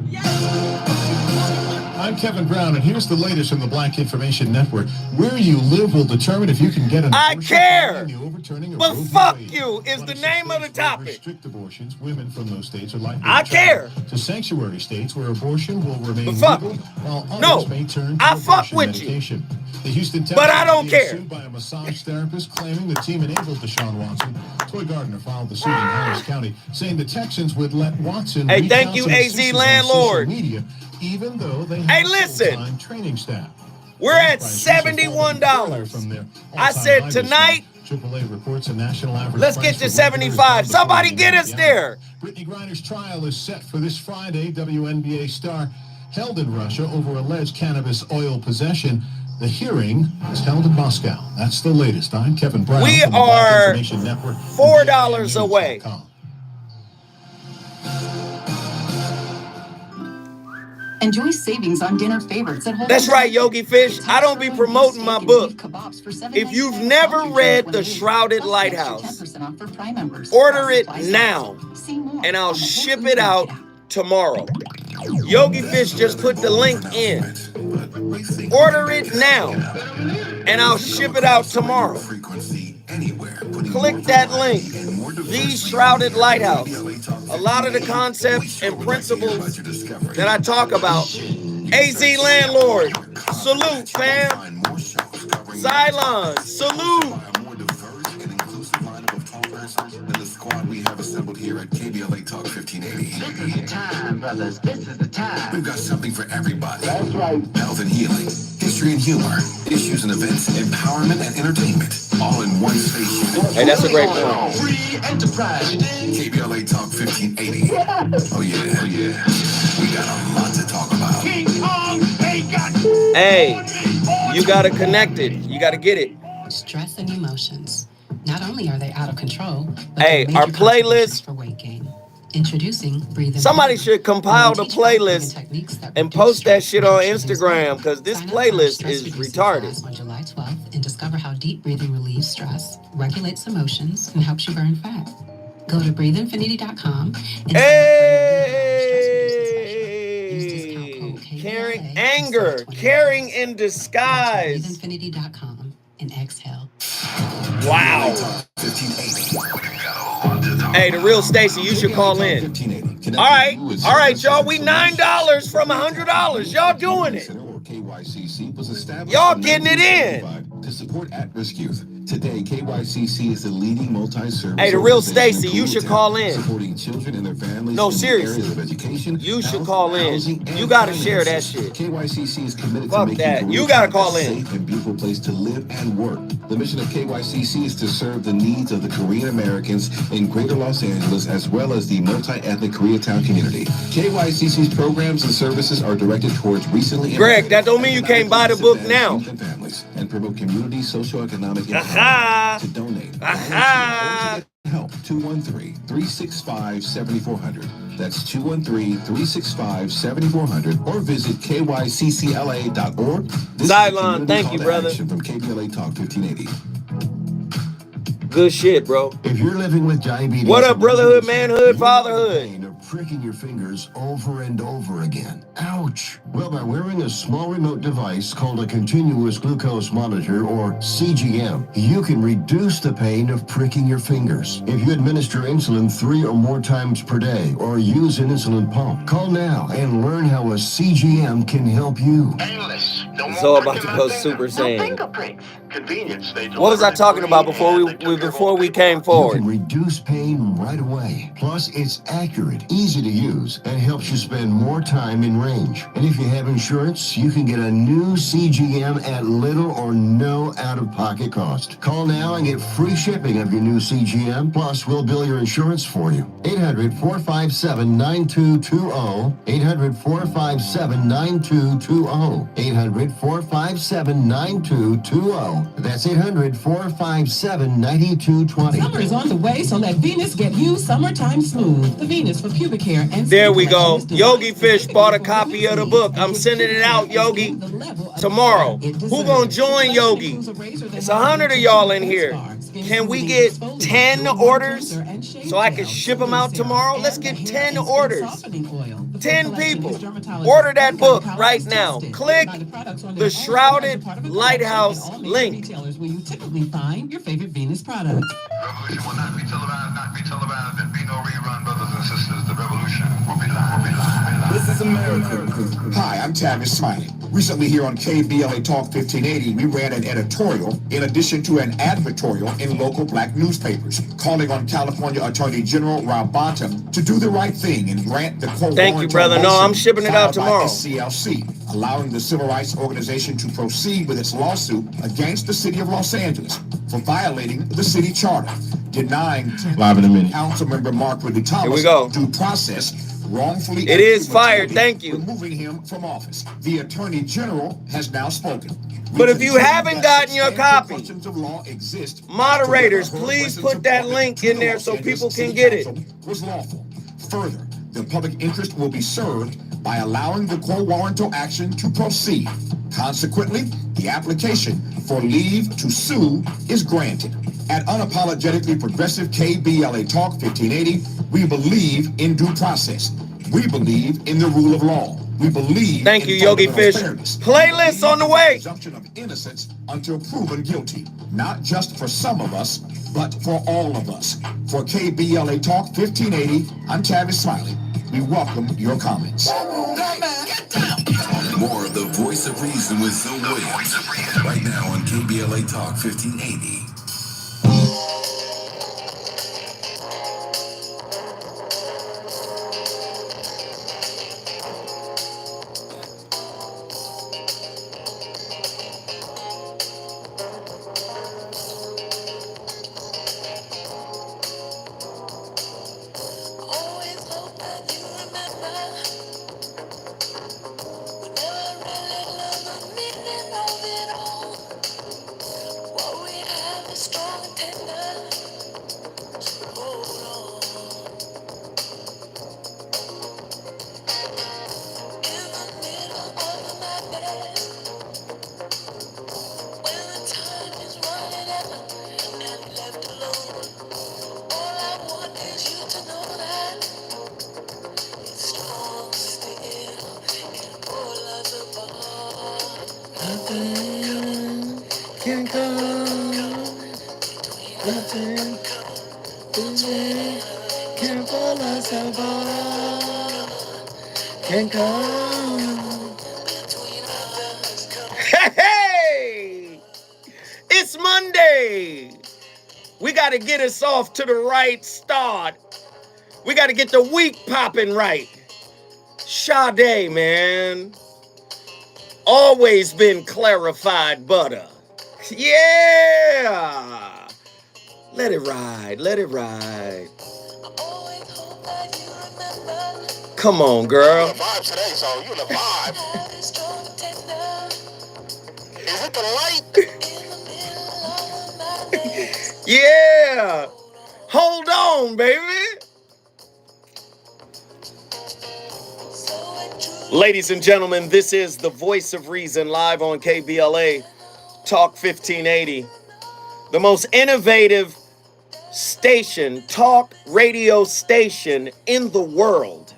I'm Kevin Brown, and here's the latest from the Black Information Network. Where you live will determine if you can get an I abortion. care! Overturning of But Roe v. fuck Wade. you is the name of the topic. Restrict abortions. Women from those states are likely I to travel care. to sanctuary states where abortion will remain But fuck. legal, while others No, may turn to I fuck abortion with you. medication. The Houston But I don't is being care. sued by a massage therapist claiming the team enabled Deshaun Watson. Toy Gardner filed the suit in Harris County, saying the Texans would let Watson. Hey, reach thank out you, to the AZ Sixers on landlord. social media, even though they Hey, have listen. full-time training staff. We're at $71. I said tonight, AAA reports a national average. let's get to 75. Somebody get us there. Brittany Griner's trial is set for this Friday. WNBA star held in Russia over alleged cannabis oil possession. The hearing is held in Moscow. That's the latest. I'm Kevin Brown. We from the Black are Information Network. $4 away. Enjoy savings on dinner favorites at Whole That's Foods. right, Yogi Fish. I don't be promoting my book. If you've never read The Shrouded Lighthouse, order it now, and I'll ship it out tomorrow. Yogi Fish just put the link in. Order it now, and I'll ship it out tomorrow. Click that link. The Shrouded Lighthouse. A lot of the concepts and principles that I talk about. AZ landlord, salute, fam. Cylon, salute. We have assembled here at KBLA Talk 1580. This is the time, brothers. This is the time. We've got something for everybody. That's right. Health and healing, history and humor, issues and events, empowerment and entertainment, all in one station. Hey, that's a great point. Free enterprise. KBLA Talk 1580. Oh yeah, oh yeah. We got a lot to talk about. King Kong ain't got. Hey, you gotta connect it. You gotta get it. Stress and emotions. Not only are they out of control, but Hey, they're our major playlist. for weight gain. Introducing Breathe. Somebody should compile the playlist and post that shit on Instagram, because this playlist is retarded. On July 12th and discover how deep breathing relieves stress, regulates emotions, and helps you burn fat. Go to breatheinfinity.com. Hey, caring anger, caring in disguise. Breatheinfinity.com and exhale. Wow. Hey, the real Stacy, you should call in. All right, y'all. We $9 from $100. Y'all doing it. Y'all getting it in. To support at-risk youth. Today, KYCC is the leading multi-service. Hey, the real Stacy, you should call in. Supporting children and their families. No, in seriously. areas of education, You should health, call in. housing, and You gotta share that finances. shit. KYCC is committed Fuck to making that. You Koreatown gotta call a in. safe and beautiful place to live and work. The mission of KYCC is to serve the needs of the Korean Americans in Greater Los Angeles, as well as the multi-ethnic Koreatown community. KYCC's programs and services are directed towards recently. Greg, that don't mean you can't buy the book now. Youth and families, and promote community socioeconomic Aha. empowerment. To donate. Aha. Help 213-365-7400. That's 213-365-7400, or visit kyccla.org. Cylon, thank you, brother. From KBLA Talk 1580. Good shit, bro. If you're living with diabetes, What up, brotherhood, manhood, fatherhood? Pricking your fingers over and over again. Ouch! Well, by wearing a small remote device called a continuous glucose monitor, or CGM, you can reduce the pain of pricking your fingers. If you administer insulin 3 or more times per day, or use an insulin pump, call now and learn how a CGM can help you. Painless, It's all about to go Super Saiyan. Fingerprints. Convenience. They What was I talking about before we came You forward? can reduce pain right away. Plus, it's accurate, easy to use, and helps you spend more time in range. And if you have insurance, you can get a new CGM at little or no out-of-pocket cost. Call now and get free shipping of your new CGM. Plus, we'll bill your insurance for you. 800-457-9220. 800-457-9220. 800-457-9220. That's 800-457-9220. Summer is on the way, so let Venus get you summertime smooth. The Venus for pubic hair and There we go. Yogi Fish bought a copy of the book. I'm sending it out, Yogi, tomorrow. Who gonna join Yogi? It's 100 of y'all in here. Can we get 10 orders so I can ship them out tomorrow? Let's get 10 orders. 10 people. Order that book right now. Click the Shrouded Lighthouse link. Retailers where you typically find your favorite Venus products. Revolution will not be televised, and be no rerun, brothers and sisters. The revolution will be live. This is America. Hi, I'm Tavis Smiley. Recently here on KBLA Talk 1580, we ran an editorial in addition to an advertorial in local black newspapers, calling on California Attorney General Rob Bonta to do the right thing and grant the quote. Thank you, brother. No, I'm shipping it out tomorrow. SCLC, allowing the civil rights organization to proceed with its lawsuit against the city of Los Angeles for violating the city charter, denying Councilmember Mark Ridley Thomas due process, wrongfully. It is fired. Thank you. Removing him from office. The Attorney General has now spoken. But if you haven't gotten your copy, moderators, please put that link in there so people can get it. Was lawful. Further, the public interest will be served by allowing the quo warranto action to proceed. Consequently, the application for leave to sue is granted. At Unapologetically Progressive KBLA Talk 1580, we believe in due process. We believe in the rule of law. We believe. Thank you, Yogi Fish. Playlists on the way. Presumption of innocence until proven guilty, not just for some of us, but for all of us. For KBLA Talk 1580, I'm Tavis Smiley. We welcome your comments. More of the Voice of Reason with Zoe Williams right now on KBLA Talk 1580. Hey! It's Monday. We got to get us off to the right start. We got to get the week popping right. Sade, man. Always been clarified butter. Yeah. Let it ride. Let it ride. Come on, girl. You in the vibe today, so you in the vibe. Is it the light? Yeah. Hold on, baby. Ladies and gentlemen, this is the Voice of Reason live on KBLA Talk 1580. The most innovative station, talk radio station in the world.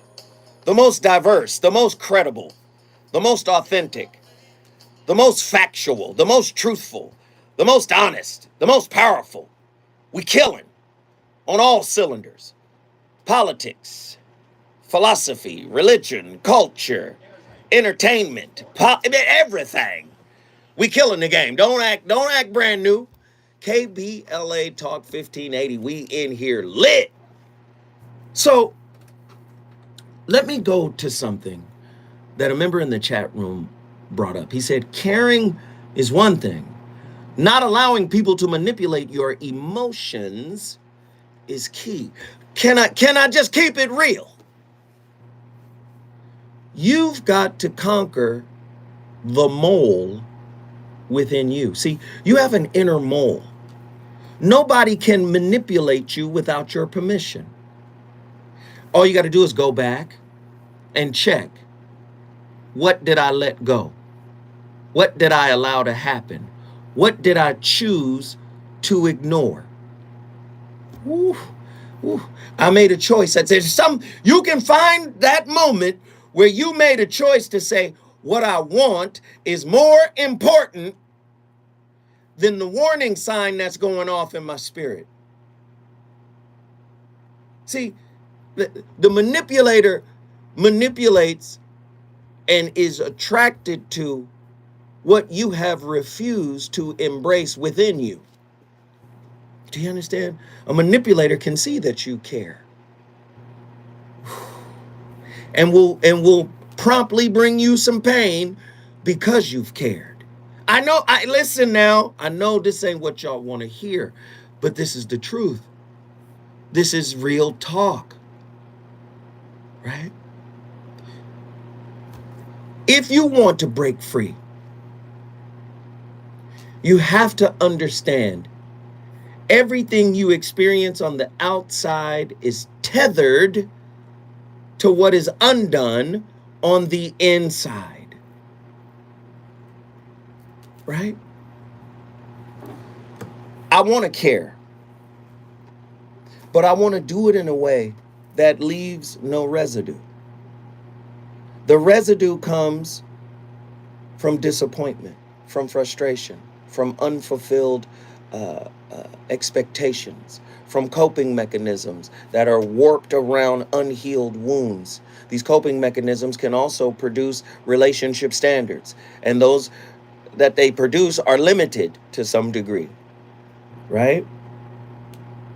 The most diverse, the most credible, the most authentic, the most factual, the most truthful, the most honest, the most powerful. We killing on all cylinders. Politics, philosophy, religion, culture, entertainment, everything. We killing the game. Don't act brand new. KBLA Talk 1580. We in here lit. So let me go to something that a member in the chat room brought up. He said, caring is one thing. Not allowing people to manipulate your emotions is key. Can I just keep it real? You've got to conquer the mole within you. See, you have an inner mole. Nobody can manipulate you without your permission. All you got to do is go back and check. What did I let go? What did I allow to happen? What did I choose to ignore? Ooh, ooh. I made a choice. That says you can find that moment where you made a choice to say, what I want is more important than the warning sign that's going off in my spirit. See, the manipulator manipulates and is attracted to what you have refused to embrace within you. Do you understand? A manipulator can see that you care and will promptly bring you some pain because you've cared. Listen now, I know this ain't what y'all want to hear, but this is the truth. This is real talk, right? If you want to break free, you have to understand everything you experience on the outside is tethered to what is undone on the inside, right? I want to care, but I want to do it in a way that leaves no residue. The residue comes from disappointment, from frustration, from unfulfilled expectations, from coping mechanisms that are warped around unhealed wounds. These coping mechanisms can also produce relationship standards, and those that they produce are limited to some degree, right?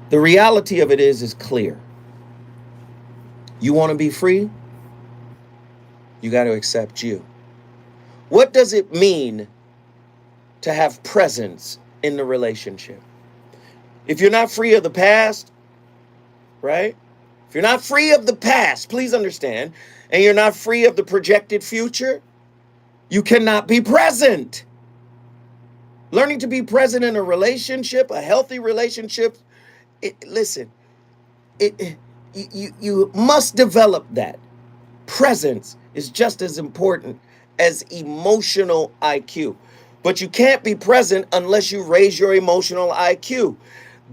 The reality of it is clear. You want to be free? You got to accept you. What does it mean to have presence in the relationship? If you're not free of the past, right? If you're not free of the past, please understand, and you're not free of the projected future, you cannot be present. Learning to be present in a relationship, a healthy relationship, you must develop that. Presence is just as important as emotional IQ. But you can't be present unless you raise your emotional IQ.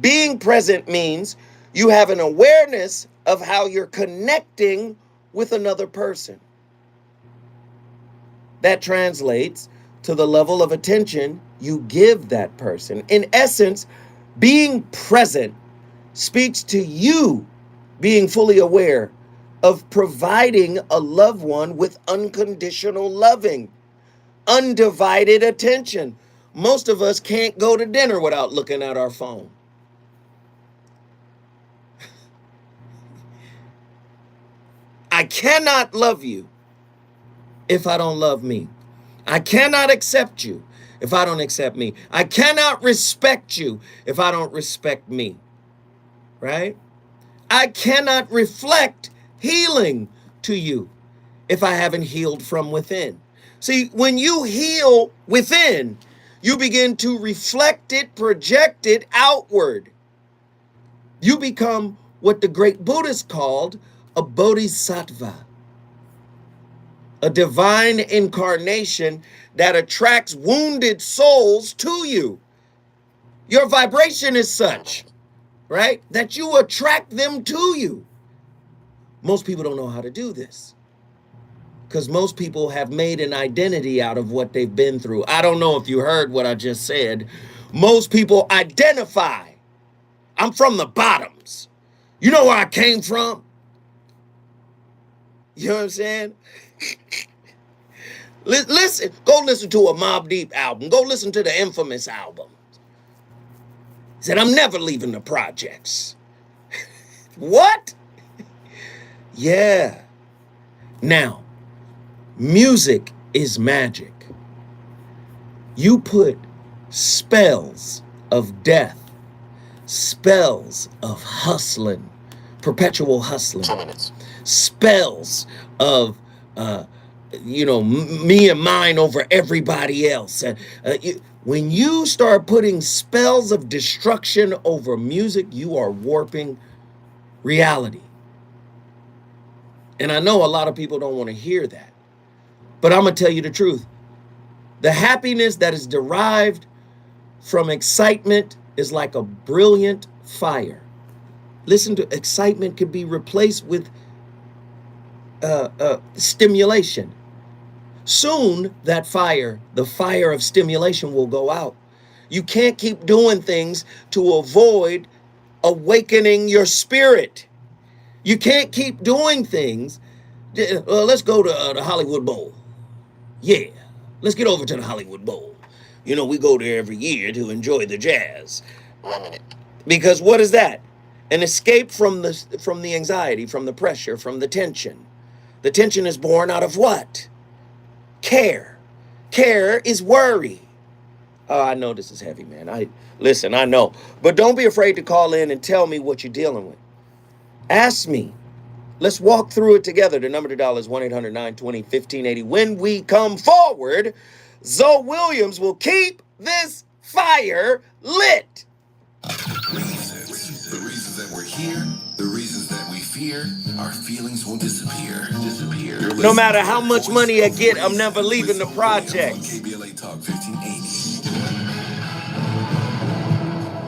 Being present means you have an awareness of how you're connecting with another person. That translates to the level of attention you give that person. In essence, being present speaks to you being fully aware of providing a loved one with unconditional loving, undivided attention. Most of us can't go to dinner without looking at our phone. I cannot love you if I don't love me. I cannot accept you if I don't accept me. I cannot respect you if I don't respect me, right? I cannot reflect healing to you if I haven't healed from within. See, when you heal within, you begin to reflect it, project it outward. You become what the great Buddhists called a bodhisattva, a divine incarnation that attracts wounded souls to you. Your vibration is such, right, that you attract them to you. Most people don't know how to do this because most people have made an identity out of what they've been through. I don't know if you heard what I just said. Most people identify. I'm from the bottoms. You know where I came from? You know what I'm saying? Listen, go listen to a Mobb Deep album. Go listen to the Infamous album. He said, I'm never leaving the projects. What? Yeah. Now, music is magic. You put spells of death, spells of hustling, perpetual hustling, 2 minutes, spells of, me and mine over everybody else. When you start putting spells of destruction over music, you are warping reality. And I know a lot of people don't want to hear that, but I'm going to tell you the truth. The happiness that is derived from excitement is like a brilliant fire. Listen to excitement can be replaced with stimulation. Soon that fire, the fire of stimulation, will go out. You can't keep doing things to avoid awakening your spirit. You can't keep doing things. Let's go to the Hollywood Bowl. Yeah, let's get over to the Hollywood Bowl. We go there every year to enjoy the jazz. 1 minute. Because what is that? An escape from the anxiety, from the pressure, from the tension. The tension is born out of what? Care. Care is worry. Oh, I know this is heavy, man. I know. But don't be afraid to call in and tell me what you're dealing with. Ask me. Let's walk through it together. The number to dial is 1-800-920-1580. When we come forward, Zoe Williams will keep this fire lit. The reasons that we're here, the reasons that we fear, our feelings won't disappear. No matter how much money I get, I'm never leaving the project. KBLA Talk 1580.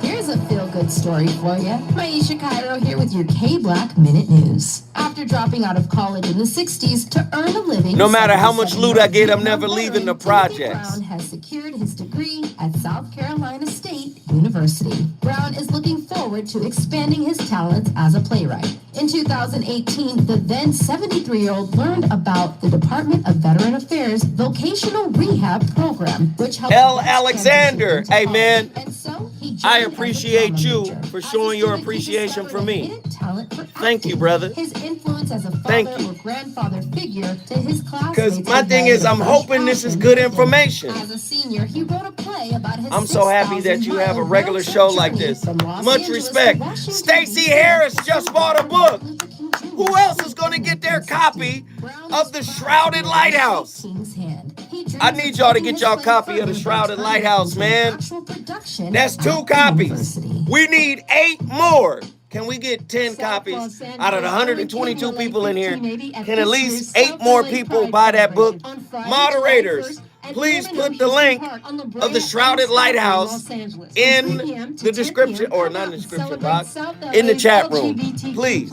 Here's a feel-good story for you. Maisha Cairo here with your K-Block Minute News. After dropping out of college in the 60s to earn a living... No matter how much loot I get, I'm never leaving the projects. Brown has secured his degree at South Carolina State University. Brown is looking forward to expanding his talents as a playwright. In 2018, the then 73-year-old learned about the Department of Veteran Affairs Vocational Rehab Program, which helps... L. Alexander, hey man, I appreciate you for showing your appreciation for me. Thank you, brother. His influence as a father or grandfather figure to his classmates. Because my thing is, I'm hoping this is good information. As a senior, he wrote a play about his I'm so happy that you have a regular show like this. Much respect. Stacey Harris just bought a book. Who else is going to get their copy of The Shrouded Lighthouse? I need y'all to get y'all copy of The Shrouded Lighthouse, man. That's 2 copies. We need 8 more. Can we get 10 copies out of the 122 people in here? Can at least 8 more people buy that book? Moderators, please put the link of The Shrouded Lighthouse in the description, or not in the description box, in the chat room, please.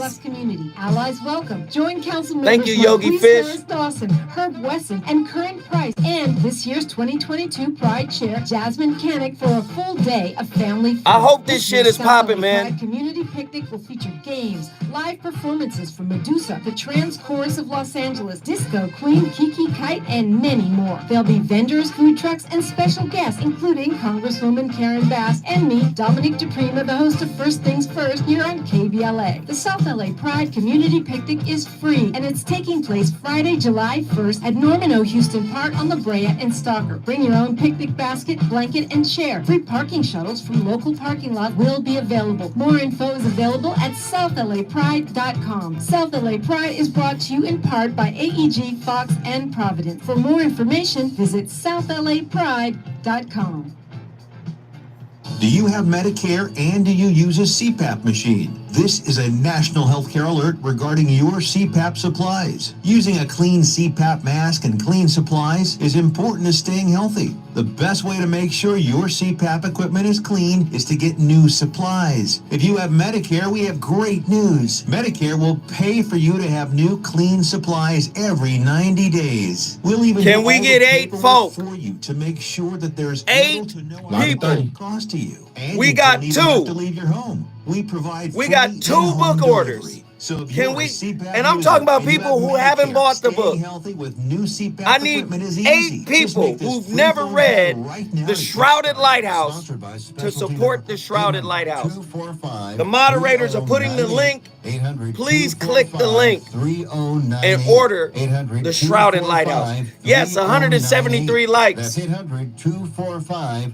Allies welcome. Join council members Thank you, Yogi Fish. Dawson, Herb Wesson, and Current Price, and this year's 2022 Pride Chair, Jasmine Canick, for a full day of family fun. I hope this shit is popping, man. Pride Community Picnic will feature games, live performances from Medusa, the Trans Chorus of Los Angeles, Disco Queen, Kiki Kite, and many more. There'll be vendors, food trucks, and special guests, including Congresswoman Karen Bass and me, Dominique DePrima, the host of First Things First, here on KBLA. The South LA Pride Community Picnic is free, and it's taking place Friday, July 1st at Norman O. Houston Park on La Brea and Stalker. Bring your own picnic basket, blanket, and chair. Free parking shuttles from local parking lot will be available. More info is available at southlapride.com. South LA Pride is brought to you in part by AEG, Fox, and Providence. For more information, visit southlapride.com. Do you have Medicare and do you use a CPAP machine? This is a national healthcare alert regarding your CPAP supplies. Using a clean CPAP mask and clean supplies is important to staying healthy. The best way to make sure your CPAP equipment is clean is to get new supplies. If you have Medicare, we have great news. Medicare will pay for you to have new clean supplies every 90 days. We'll even Can we get 8 folk for you to make sure that there's 8 people cost to you. And we you got don't even have to 2. leave your home. We provide We got 2 book orders. So if Can you're we? a seatbelt And I'm user talking about and you people have who haven't Medicare, bought the staying book. healthy with new seatbelt I need equipment is 8 easy. Just people make this who've free never phone read call right now The to get Shrouded started. Lighthouse Sponsored by to Specialty support The Medical. Shrouded Lighthouse. 800-245-3098. The moderators are putting the link. 800-245-3098. Please click the link and order The Shrouded Lighthouse. Yes, 173 likes. That's 800-245-3098.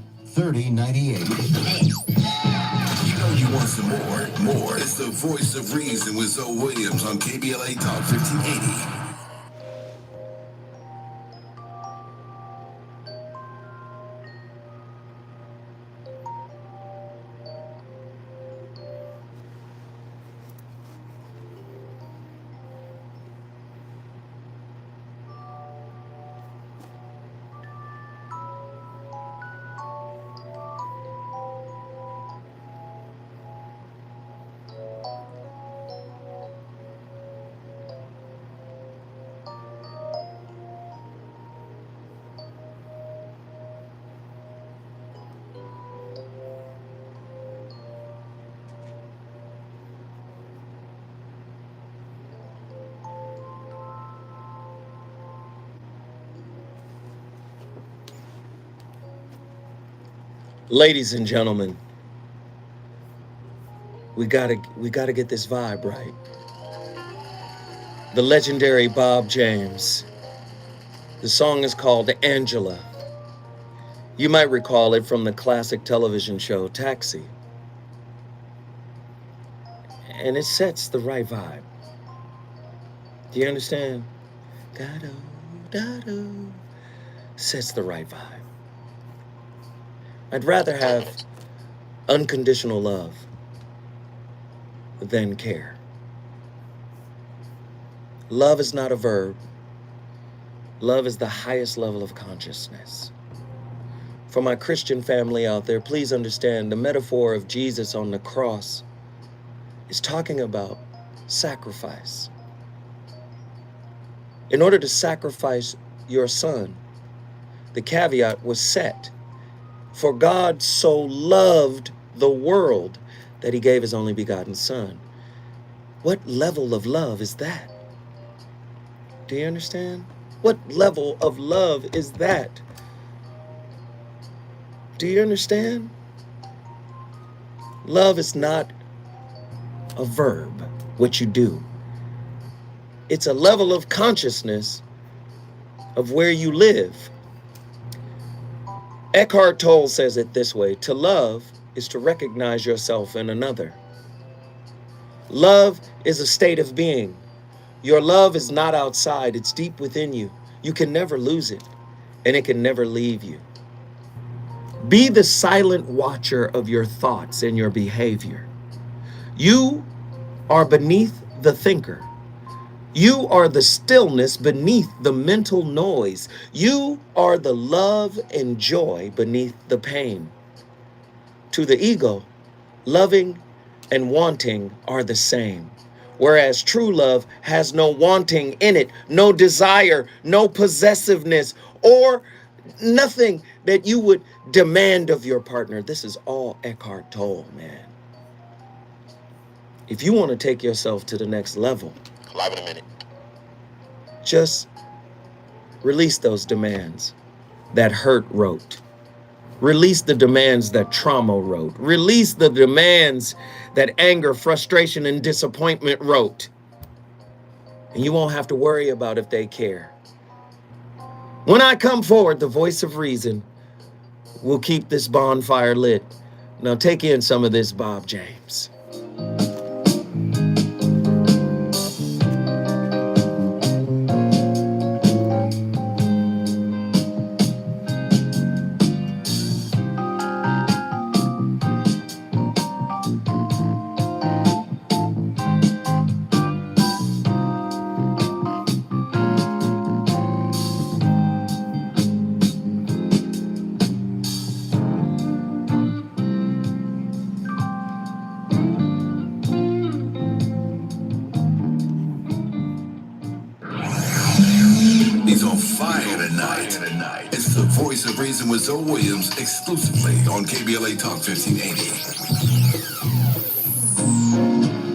You know you want some more. It's the Voice of Reason with Zoe Williams on KBLA Talk 1580. Ladies and gentlemen, we gotta get this vibe right. The legendary Bob James. The song is called Angela. You might recall it from the classic television show Taxi. And it sets the right vibe. Do you understand? Da-do, da-do. Sets the right vibe. I'd rather have unconditional love than care. Love is not a verb. Love is the highest level of consciousness. For my Christian family out there, please understand the metaphor of Jesus on the cross is talking about sacrifice. In order to sacrifice your son, the caveat was set. For God so loved the world that he gave his only begotten son. What level of love is that? Do you understand? What level of love is that? Do you understand? Love is not a verb, what you do. It's a level of consciousness of where you live. Eckhart Tolle says it this way: to love is to recognize yourself in another. Love is a state of being. Your love is not outside, it's deep within you. You can never lose it, and it can never leave you. Be the silent watcher of your thoughts and your behavior. You are beneath the thinker. You are the stillness beneath the mental noise. You are the love and joy beneath the pain. To the ego, loving and wanting are the same. Whereas true love has no wanting in it, no desire, no possessiveness, or nothing that you would demand of your partner. This is all Eckhart Tolle, man. If you want to take yourself to the next level, Live in a minute. just release those demands that hurt wrote. Release the demands that trauma wrote. Release the demands that anger, frustration, and disappointment wrote. And you won't have to worry about if they care. When I come forward, the voice of reason will keep this bonfire lit. Now take in some of this Bob James. He's on fire tonight. It's the Voice of Reason with Zoe Williams exclusively on KBLA Talk 1580.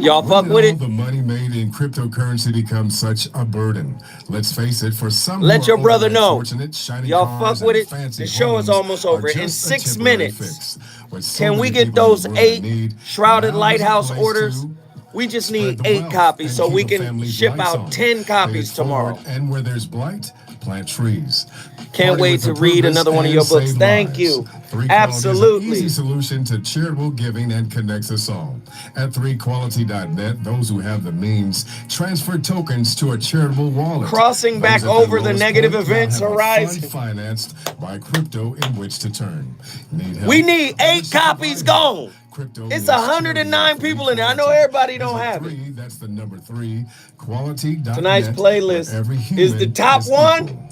Y'all fuck with it? The money made in cryptocurrency becomes such a burden. Let's face it, for some Let your brother know. fortunate, shiny Y'all cars fuck with and it? fancy The show is homes almost over. are In just a 6 temporary minutes, fix. With so can we many get people in those the world in 8 need, Shrouded now Lighthouse there's a place orders? to We just spread need the 8 wealth copies and so keep we a can family's ship lights out on. 10 Pay copies it forward, tomorrow. and where there's blight, plant trees. Can't Party wait with to a read purpose another one of and your books. save Thank lives. you. 3 Quality is an Absolutely. easy solution to charitable giving and connects us all. At 3quality.net, those who have the means transfer tokens to a charitable wallet. Crossing Those back at the over the lowest negative point now events have a horizon. fund financed by crypto in which to turn. Need help? We need 8 copies gone. Crypto It's needs 109 charity. people in there. I know everybody don't Visit have it. 3, that's the number 3, quality.net. Tonight's playlist where every is the human top is one. equal.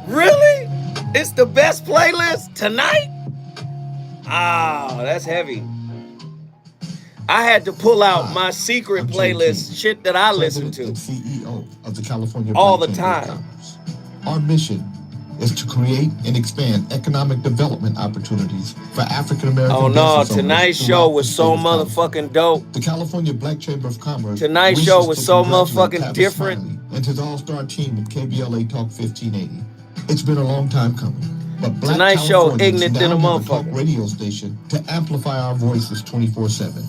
Really? It's the best playlist tonight? Ah, that's heavy. I had to pull out my secret playlist, shit that I listen to CEO of the California all the Black Chamber of time. Commerce. Our mission is to create and expand economic development opportunities for African American Oh no, business owners tonight's throughout show the was state so of California. motherfucking dope. The California Black Chamber of Commerce. Tonight's wishes show was to so congratulate motherfucking Tavis different. Smiley and his all-star team at KBLA Talk 1580. It's been a long time coming, but Black Tonight's show Californians ignorant than a now have a talk motherfucker. radio station to amplify our voices 24/7.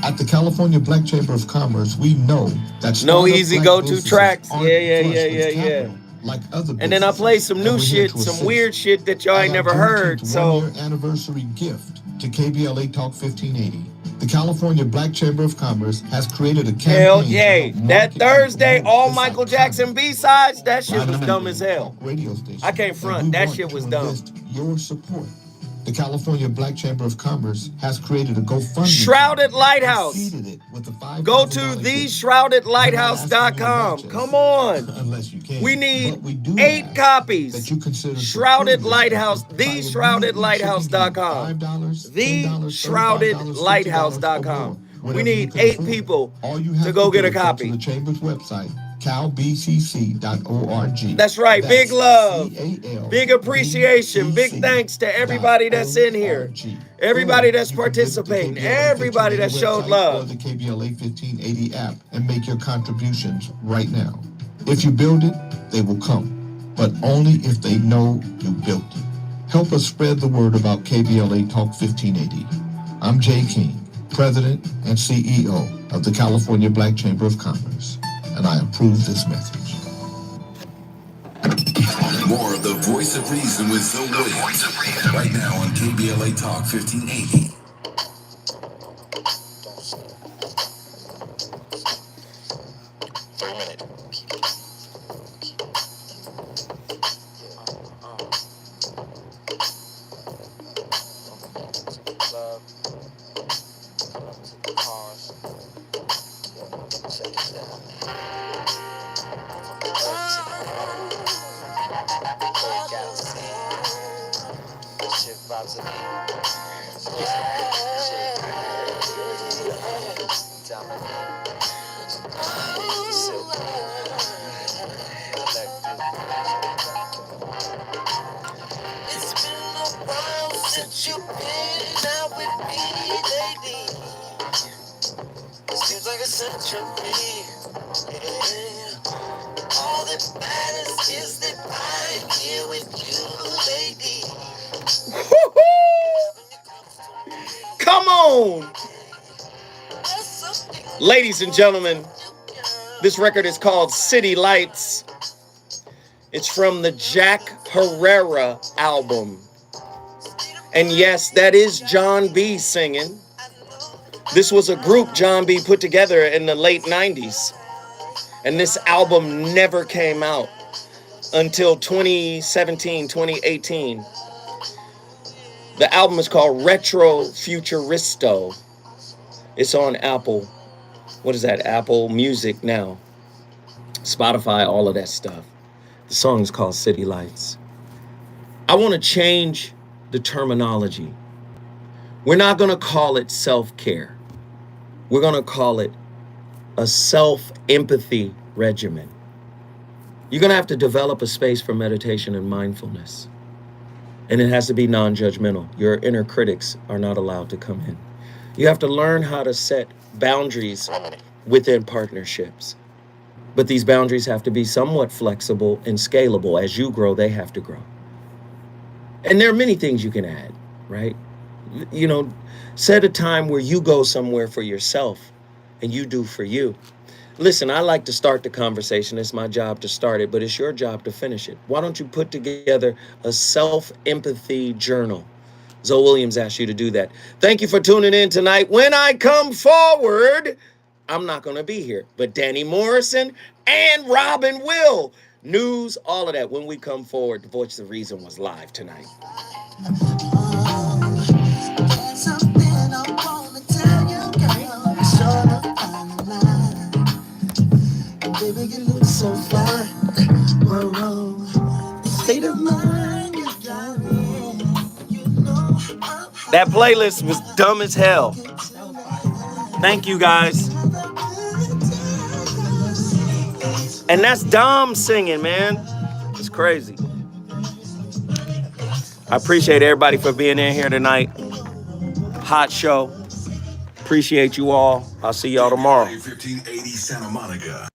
At the California Black Chamber of Commerce, we know that No startup easy black go-to businesses tracks. aren't Yeah. flush with capital like other And then I businesses, played some and new we're here shit, to some assist. weird shit that y'all ain't As our never heard. Juneteenth So one-year anniversary gift to KBLA Talk 1580, the California Black Chamber of Commerce has created a campaign. hell to yay. help That market Thursday, and promote all this Michael iconic Jackson B-sides, that shit was Black dumb as hell. radio station, I can't and front. we That want shit to was dumb. enlist your support. The California Black Chamber of Commerce has created a GoFundMe. Shrouded Lighthouse. Seeded it with a $5,000 Go to gift. theshroudedlighthouse.com. Come on. Unless you can. We need But we do 8 ask copies. that you consider Shrouded supporting this Lighthouse, effort by immediately theshroudedlighthouse.com. $5, $10, theshroudedlighthouse.com. $50 We need you can 8 afford. people All you have to go get a do is copy. To the Chamber's website, calbcc.org. That's right. Big love. Big appreciation. Big CALBCC. thanks to everybody that's in here. Everybody that's participating. Everybody that showed Or love. the KBLA 1580 app and make your contributions right now. If you build it, they will come, but only if they know you built it. Help us spread the word about KBLA Talk 1580. I'm Jay King, President and CEO of the California Black Chamber of Commerce, and I approve this message. More of the Voice of Reason with Zoe Williams. Right now on KBLA Talk 1580. Since you've been out with me lately, seems like a century. Yeah. All that matters is that I'm here with you, lady. Come on. Ladies and gentlemen, this record is called City Lights. It's from the Jack Herrera album. And yes, that is John B. singing. This was a group John B. put together in the late 90s. And this album never came out until 2017, 2018. The album is called Retro Futuristo. It's on Apple. What is that? Apple Music now. Spotify, all of that stuff. The song is called City Lights. I want to change the terminology. We're not going to call it self-care. We're going to call it a self-empathy regimen. You're going to have to develop a space for meditation and mindfulness. And it has to be non-judgmental. Your inner critics are not allowed to come in. You have to learn how to set boundaries within partnerships. But these boundaries have to be somewhat flexible and scalable. As you grow, they have to grow. And there are many things you can add, right? You know, set a time where you go somewhere for yourself and you do for you. Listen, I like to start the conversation. It's my job to start it, but it's your job to finish it. Why don't you put together a self-empathy journal? Zoe Williams asked you to do that. Thank you for tuning in tonight. When I come forward, I'm not going to be here, but Danny Morrison and Robin will. News, all of that. When we come forward, the Voice of Reason was live tonight. Baby, you look so fine. Whoa. State of mind, you got me. That playlist was dumb as hell. Thank you, guys. And that's Dom singing, man. It's crazy. I appreciate everybody for being in here tonight. Hot show. Appreciate you all. I'll see y'all tomorrow. 1580 Santa Monica.